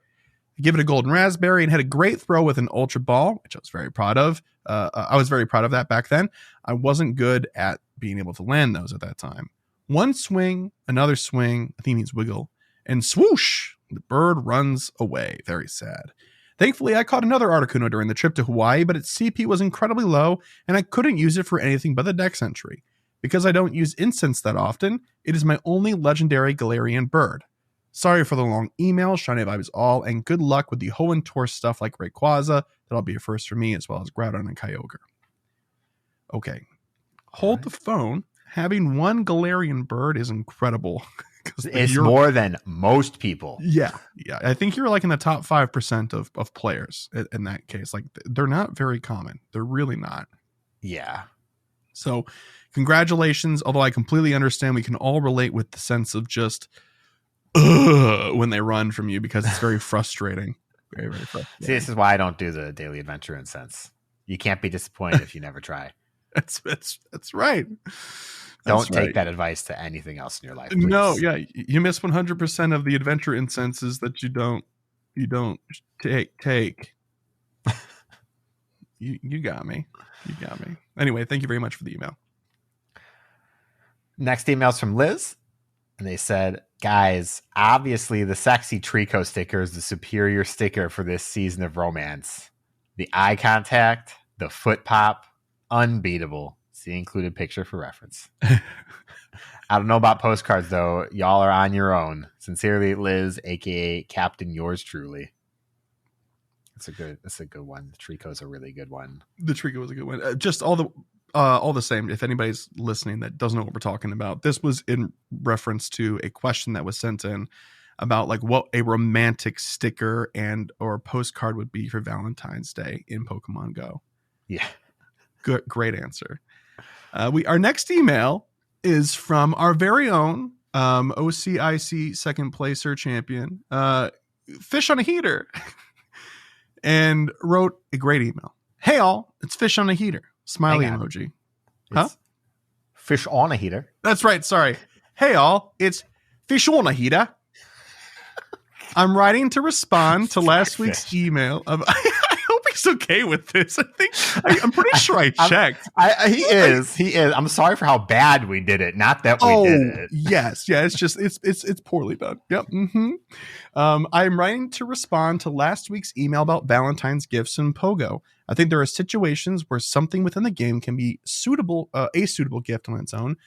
I gave it a golden raspberry and had a great throw with an Ultra Ball, which I was very proud of. I was very proud of that back then. I wasn't good at being able to land those at that time. One swing, another swing, I think it means wiggle, and swoosh! The bird runs away. Very sad. Thankfully, I caught another Articuno during the trip to Hawaii, but its CP was incredibly low, and I couldn't use it for anything but the dex entry. Because I don't use incense that often, it is my only legendary Galarian bird. Sorry for the long email, shiny vibes all, and good luck with the Hoenn Tour stuff like Rayquaza. That'll be a first for me, as well as Groudon and Kyogre. Okay. Hold the phone. Having one Galarian bird is incredible.
It's more than most people.
Yeah. I think you're like in the top 5% of players in that case. Like, they're not very common. They're really not.
Yeah.
So congratulations. Although I completely understand, we can all relate with the sense of just when they run from you, because it's very frustrating. Very, very frustrating.
See, this is why I don't do the daily adventure incense. You can't be disappointed if you never try.
That's right.
Don't take that advice to anything else in your life. Please.
No, yeah, you miss 100% of the adventure incenses that you don't take. You got me. Anyway, thank you very much for the email.
Next email's from Liz, and they said, guys, obviously the sexy Trico sticker is the superior sticker for this season of romance. The eye contact, the foot pop, unbeatable. See included picture for reference. I don't know about postcards, though. Y'all are on your own. Sincerely, Liz, a.k.a. Captain Yours Truly. That's a good one. The Trico's a really good one.
The Trico was a good one. Just all the same, if anybody's listening that doesn't know what we're talking about, this was in reference to a question that was sent in about like what a romantic sticker and or postcard would be for Valentine's Day in Pokemon Go.
Yeah.
Good, great answer. Our next email is from our very own OCIC second placer champion, Fish on a Heater, and wrote a great email. Hey all, it's Fish on a Heater. Smiley emoji.
It's Fish on a Heater.
That's right. Sorry. Hey all, it's Fish on a Heater. I'm writing to respond to last week's email of. I hope Charlie's okay with this. I'm pretty sure I checked.
He is. I'm sorry for how bad we did it. Not that we did it.
Yes. Yeah. It's just it's poorly done. Yep. I'm writing to respond to last week's email about Valentine's gifts and Pogo. I think there are situations where something within the game can be a suitable gift on its own.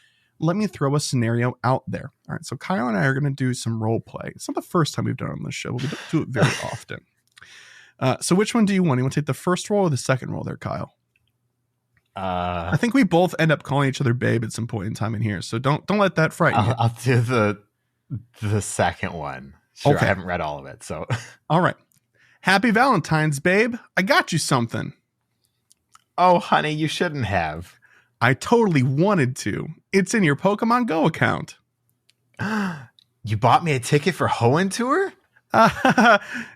Let me throw a scenario out there. All right, so Kyle and I are going to do some role play. It's not the first time we've done it on this show, but we don't do it very often. So which one do you want? You want to take the first role or the second role there, Kyle? I think we both end up calling each other babe at some point in time in here, so don't let that frighten you.
I'll do the second one. Sure, okay. I haven't read all of it, so.
All right. Happy Valentine's, babe. I got you something.
Oh, honey, you shouldn't have.
I totally wanted to. It's in your Pokemon Go account.
You bought me a ticket for Hoenn Tour?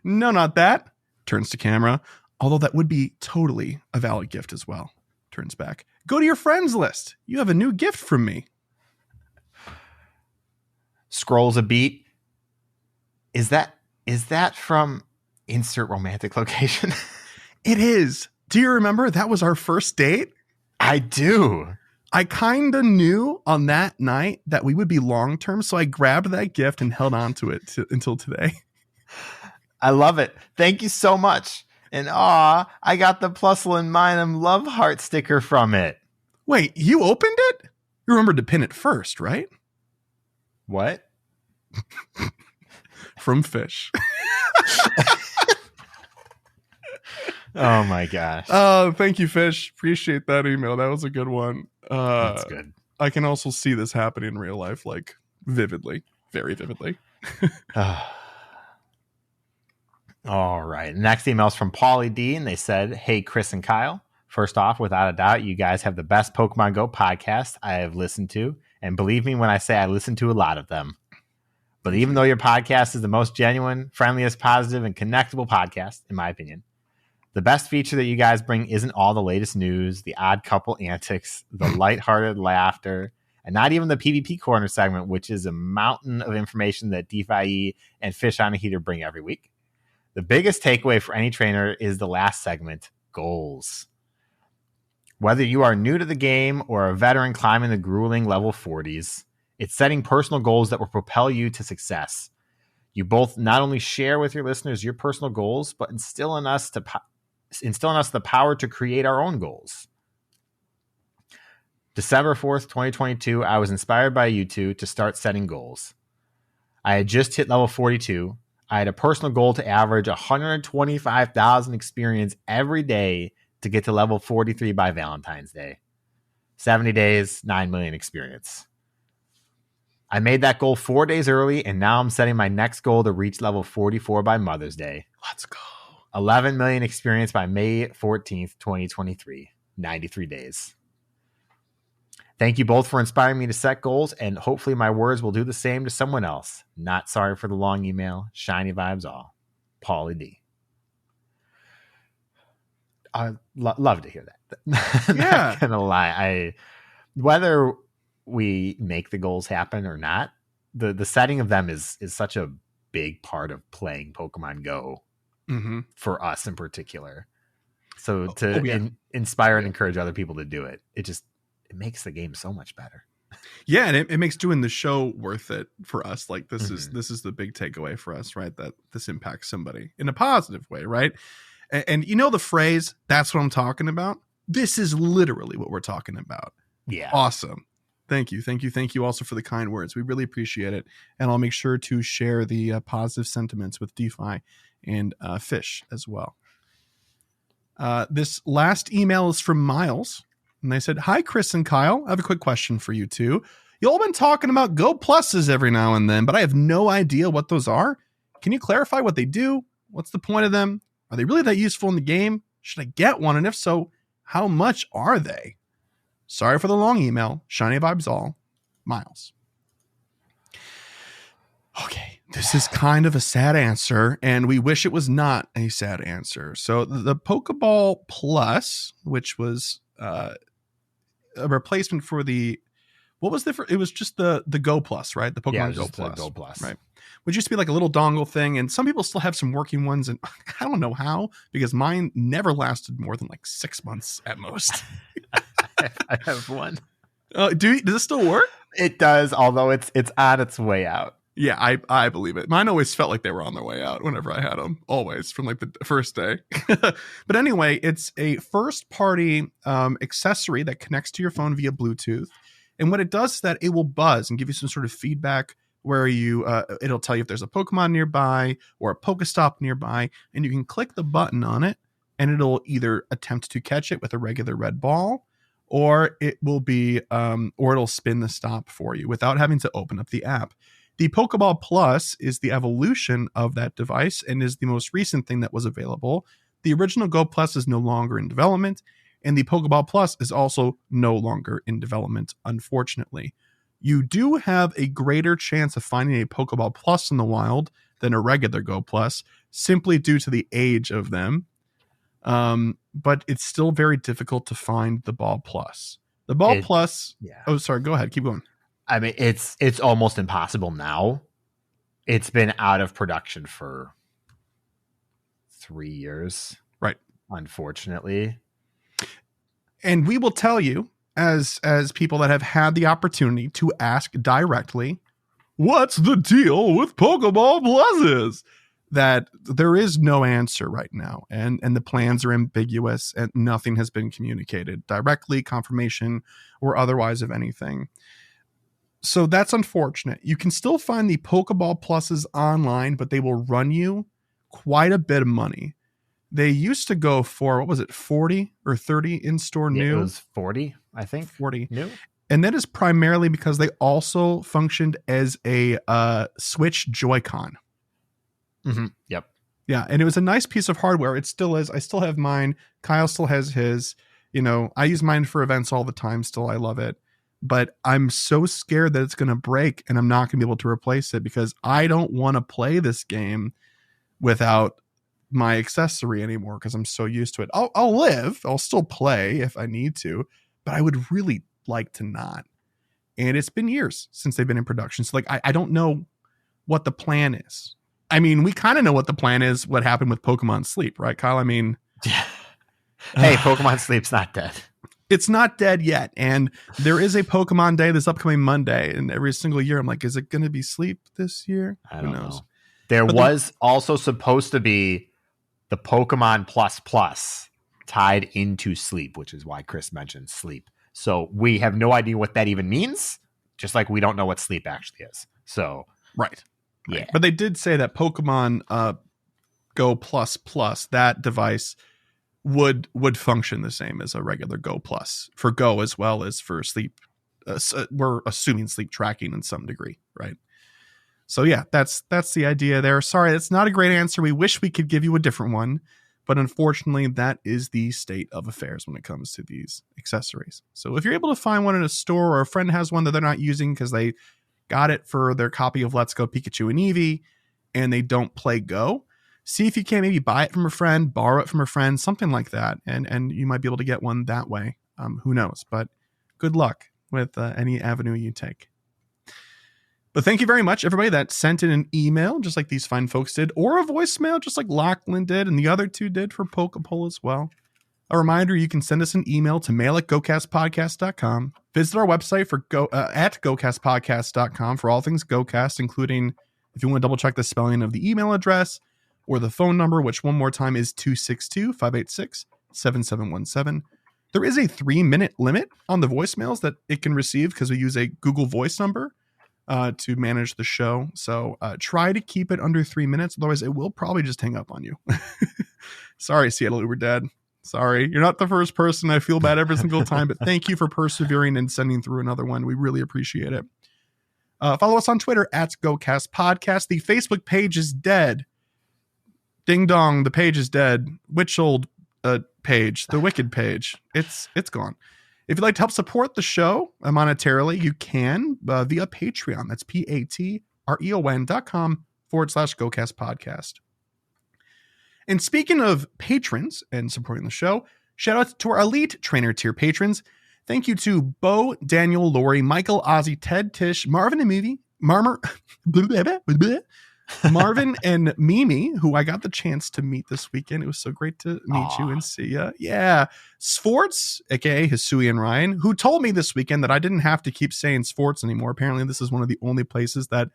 No, not that. Turns to camera. Although that would be totally a valid gift as well. Turns back. Go to your friends list. You have a new gift from me.
Scrolls a beat. Is that from insert romantic location?
It is. Do you remember that was our first date?
I do.
I kind of knew on that night that we would be long-term, so I grabbed that gift and held on to it until today.
I love it. Thank you so much. And I got the Plusle Minum love heart sticker from it.
Wait, you opened it? You remembered to pin it first, right?
What?
From Fish.
Oh my gosh.
Thank you, Fish. Appreciate that email. That was a good one.
That's good.
I can also see this happening in real life, like vividly, very vividly.
All right. Next email is from Paulie D, and they said, "Hey, Chris and Kyle. First off, without a doubt, you guys have the best Pokemon Go podcast I have listened to. And believe me when I say I listen to a lot of them. But even though your podcast is the most genuine, friendliest, positive, and connectable podcast, in my opinion, the best feature that you guys bring isn't all the latest news, the odd couple antics, the lighthearted laughter, and not even the PvP Corner segment, which is a mountain of information that DeFi and Fish on a Heater bring every week. The biggest takeaway for any trainer is the last segment, goals. Whether you are new to the game or a veteran climbing the grueling level 40s, it's setting personal goals that will propel you to success. You both not only share with your listeners your personal goals, but instill in us the power to create our own goals. December 4th, 2022, I was inspired by you two to start setting goals. I had just hit level 42. I had a personal goal to average 125,000 experience every day to get to level 43 by Valentine's Day. 70 days, 9 million experience. I made that goal 4 days early, and now I'm setting my next goal to reach level 44 by Mother's Day.
Let's go.
11 million experience by May 14th, 2023. 93 days. Thank you both for inspiring me to set goals, and hopefully my words will do the same to someone else. Not sorry for the long email. Shiny vibes all. Paulie D. I love to hear that.
Yeah.
Not gonna lie. Whether we make the goals happen or not, the setting of them is such a big part of playing Pokemon Go for us in particular. So to inspire and encourage other people to do it, it makes the game so much better.
Yeah, and it makes doing the show worth it for us. Like this is the big takeaway for us, right? That this impacts somebody in a positive way, right? And you know the phrase, "That's what I'm talking about." This is literally what we're talking about.
Yeah.
Awesome. Thank you also for the kind words. We really appreciate it. And I'll make sure to share the positive sentiments with DeFi and Fish as well. This last email is from Miles. And they said, "Hi, Chris and Kyle. I have a quick question for you two. You all been talking about Go Pluses every now and then, but I have no idea what those are. Can you clarify what they do? What's the point of them? Are they really that useful in the game? Should I get one? And if so, how much are they? Sorry for the long email. Shiny vibes all. Miles." Okay, this is kind of a sad answer, and we wish it was not a sad answer. So the Pokeball Plus, which was a replacement for the, what was it was just the Go Plus, right? The Pokemon Go Plus.
Go Plus.
Right. which used to be like a little dongle thing. And some people still have some working ones. And I don't know how, because mine never lasted more than like 6 months at most.
I have one.
Does it still work?
It does, although it's on its way out.
Yeah, I believe it. Mine always felt like they were on their way out whenever I had them, always, from like the first day. But anyway, it's a first-party accessory that connects to your phone via Bluetooth. And what it does is that it will buzz and give you some sort of feedback where it'll tell you if there's a Pokemon nearby or a Pokestop nearby, and you can click the button on it, and it'll either attempt to catch it with a regular red ball, or it'll spin the stop for you without having to open up the app. The Pokeball Plus is the evolution of that device and is the most recent thing that was available. The original Go Plus is no longer in development, and the Pokeball Plus is also no longer in development, unfortunately. You do have a greater chance of finding a Pokeball Plus in the wild than a regular Go Plus, simply due to the age of them. But it's still very difficult to find the Ball Plus. The Ball Plus... Yeah. Oh, sorry. Go ahead. Keep going.
I mean, it's almost impossible now. It's been out of production for 3 years.
Right.
Unfortunately.
And we will tell you, as people that have had the opportunity to ask directly, what's the deal with Pokeball Pluses? That there is no answer right now. And the plans are ambiguous and nothing has been communicated directly, confirmation, or otherwise of anything. So that's unfortunate. You can still find the Pokeball Pluses online, but they will run you quite a bit of money. They used to go for, what was it, 40 or 30 in-store new?
It was 40, I think.
40.
New.
And that is primarily because they also functioned as a Switch Joy-Con.
Mm-hmm. Yep.
Yeah, and it was a nice piece of hardware. It still is. I still have mine. Kyle still has his. I use mine for events all the time still. I love it. But I'm so scared that it's going to break and I'm not going to be able to replace it because I don't want to play this game without my accessory anymore because I'm so used to it. I'll still play if I need to, but I would really like to not. And it's been years since they've been in production. So I don't know what the plan is. I mean, we kind of know what the plan is, what happened with Pokemon Sleep, right, Kyle? I mean,
hey, Pokemon Sleep's not dead.
It's not dead yet. And there is a Pokemon Day this upcoming Monday. And every single year, I'm like, is it going to be Sleep this year?
I don't know. There was also supposed to be the Pokemon Plus tied into Sleep, which is why Chris mentioned Sleep. So we have no idea what that even means, just like we don't know what Sleep actually is. So,
right.
Yeah.
But they did say that Pokemon Go Plus, that device would function the same as a regular Go Plus for Go as well as for Sleep. We're assuming sleep tracking in some degree, right? So yeah, that's the idea there. Sorry, that's not a great answer. We wish we could give you a different one, but unfortunately that is the state of affairs when it comes to these accessories. So if you're able to find one in a store or a friend has one that they're not using because they got it for their copy of Let's Go Pikachu and Eevee and they don't play Go, see if you can maybe buy it from a friend, borrow it from a friend, something like that. And you might be able to get one that way. Who knows? But good luck with any avenue you take. But thank you very much, everybody that sent in an email, just like these fine folks did, or a voicemail, just like Lachlan did, and the other two did for Pokepole as well. A reminder, you can send us an email to mail@gocastpodcast.com. Visit our website at gocastpodcast.com for all things GoCast, including if you want to double check the spelling of the email address or the phone number, which one more time is 262-586-7717. There is a 3-minute limit on the voicemails that it can receive because we use a Google Voice number to manage the show. So try to keep it under 3 minutes. Otherwise, it will probably just hang up on you. Sorry, Seattle Uber Dad. Sorry. You're not the first person. I feel bad every single time, but thank you for persevering and sending through another one. We really appreciate it. Follow us on Twitter at GoCast Podcast. The Facebook page is dead. Ding dong, the page is dead. Which old page? The Wicked page. It's gone. If you'd like to help support the show monetarily, you can via Patreon. That's patreon.com/GoCast Podcast. And speaking of patrons and supporting the show, shout out to our elite trainer tier patrons. Thank you to Bo, Daniel, Lori, Michael, Ozzy, Ted, Tish, Marvin and Movie, Marmer, Marvin and Mimi, who I got the chance to meet this weekend. It was so great to meet you and see you. Yeah. Sforts, aka Hisui and Ryan, who told me this weekend that I didn't have to keep saying Sforts anymore. Apparently, this is one of the only places that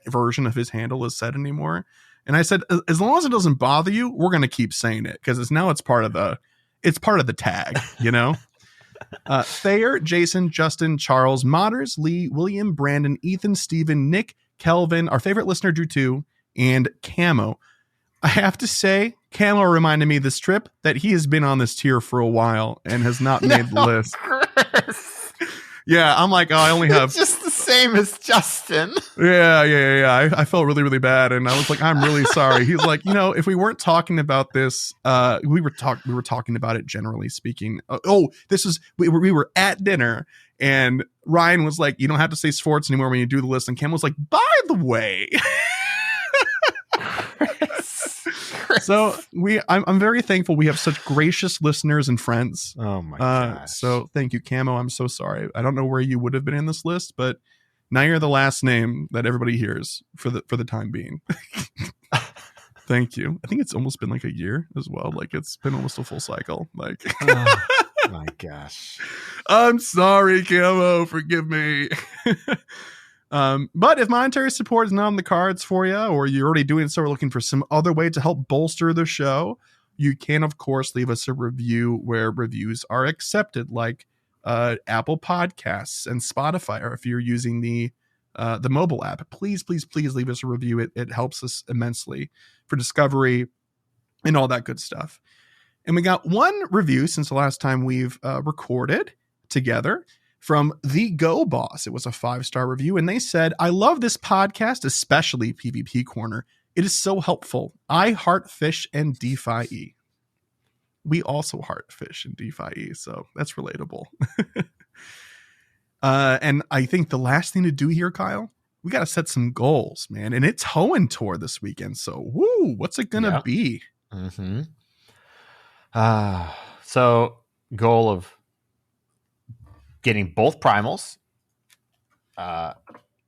version of his handle is said anymore. And I said, as long as it doesn't bother you, we're going to keep saying it because it's part of the tag, you know? Thayer, Jason, Justin, Charles, Modders, Lee, William, Brandon, Ethan, Steven, Nick, Kelvin, our favorite listener, Drew 2, and Camo. I have to say, Camo reminded me this trip that he has been on this tier for a while and has not made the list.
Chris.
Yeah, I'm like, oh, I only have...
It's just the same as Justin.
Yeah. I felt really, really bad, and I was like, I'm really sorry. He's like, if we weren't talking about this, we were talking about it generally speaking. We were at dinner, and Ryan was like, you don't have to say Sforts anymore when you do the list, and Cam was like, by the way... So I'm very thankful we have such gracious listeners and friends.
Oh my gosh.
So thank you, Camo. I'm so sorry. I don't know where you would have been in this list, but now you're the last name that everybody hears for the time being. Thank you. I think it's almost been like a year as well. Like it's been almost a full cycle. Like
oh my gosh.
I'm sorry, Camo. Forgive me. But if monetary support is not on the cards for you, or you're already doing so, or looking for some other way to help bolster the show, you can, of course, leave us a review where reviews are accepted, like Apple Podcasts and Spotify, or if you're using the mobile app. Please leave us a review. It helps us immensely for discovery and all that good stuff. And we got one review since the last time we've recorded together. From The Go Boss. It was a 5-star review, and they said, I love this podcast, especially PvP Corner. It is so helpful. I heart fish and DeFi. We also heart fish and DeFi, so that's relatable. And I think the last thing to do here, Kyle, we got to set some goals, man. And it's Hoenn Tour this weekend, so what's it going to be?
Mm-hmm. So goal of getting both primals,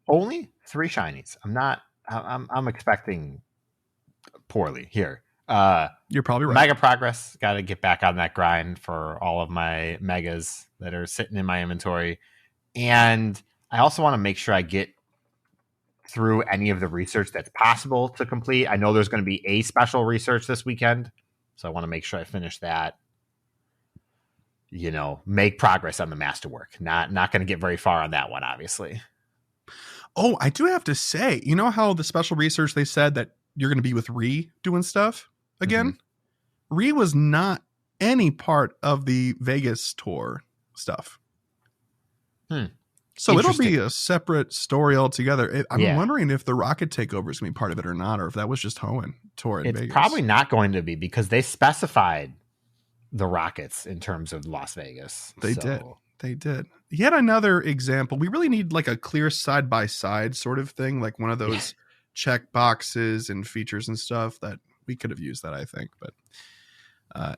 only 3 shinies. I'm expecting poorly here.
You're probably right.
Mega progress. Got to get back on that grind for all of my megas that are sitting in my inventory. And I also want to make sure I get through any of the research that's possible to complete. I know there's going to be a special research this weekend, so I want to make sure I finish that. Make progress on the masterwork. Not going to get very far on that one, obviously.
Oh, I do have to say, you know how the special research, they said that you're going to be with Ree doing stuff again? Mm-hmm. Ree was not any part of the Vegas tour stuff. So it'll be a separate story altogether. I'm wondering if the Rocket Takeover is going to be part of it or not, or if that was just Hoenn Tour in Vegas.
It's probably not going to be, because they specified the Rockets in terms of Las Vegas.
They did. Yet another example. We really need like a clear side-by-side sort of thing, like one of those check boxes and features and stuff that we could have used that, I think. But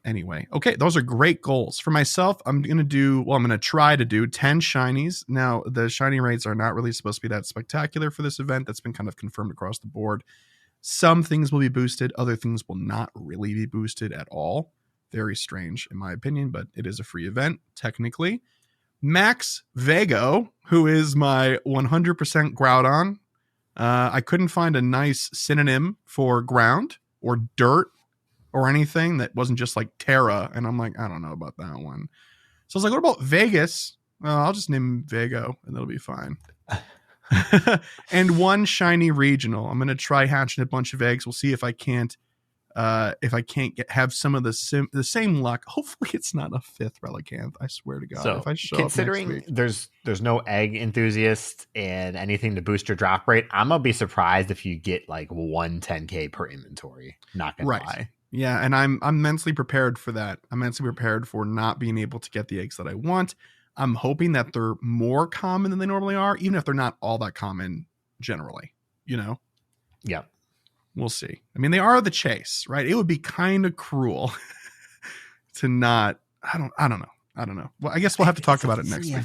anyway, okay, those are great goals. For myself, I'm going to try to do 10 shinies. Now, the shiny rates are not really supposed to be that spectacular for this event. That's been kind of confirmed across the board. Some things will be boosted. Other things will not really be boosted at all. Very strange, in my opinion, but it is a free event, technically. Max Vago, who is my 100% Groudon. I couldn't find a nice synonym for ground or dirt or anything that wasn't just like Terra, and I'm like, I don't know about that one. So I was like, what about Vegas? Well, I'll just name him Vago, and it'll be fine. And one shiny regional. I'm going to try hatching a bunch of eggs. We'll see if I can't have some of the same luck. Hopefully it's not a 5th Relicanth. I swear to God.
So
if I show
considering
up next week,
there's no egg enthusiast and anything to boost your drop rate, I'm gonna be surprised if you get like 110K per inventory. Not gonna lie.
Yeah, and I'm mentally prepared for that. I'm mentally prepared for not being able to get the eggs that I want. I'm hoping that they're more common than they normally are, even if they're not all that common generally.
Yeah.
We'll see. I mean, they are the chase, right? It would be kind of cruel to not. I don't know. Well, I guess we'll have to talk about it next week.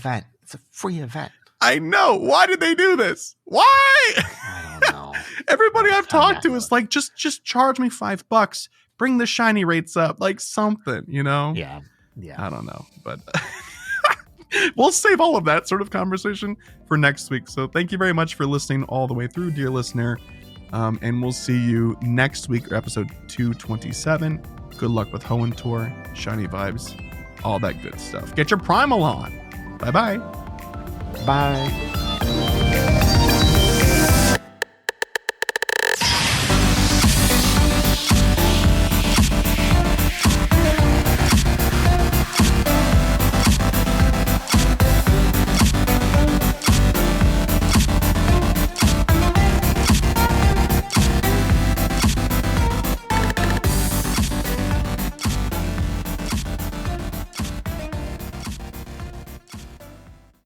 It's a free event.
I know. Why did they do this? Why?
I don't know.
Everybody I've talked to is like, just charge me $5. Bring the shiny rates up, like something, you know?
Yeah.
I don't know, but we'll save all of that sort of conversation for next week. So thank you very much for listening all the way through, dear listener. And we'll see you next week, episode 227. Good luck with Hoenn Tour, shiny vibes, all that good stuff. Get your Primal on. Bye-bye.
Bye.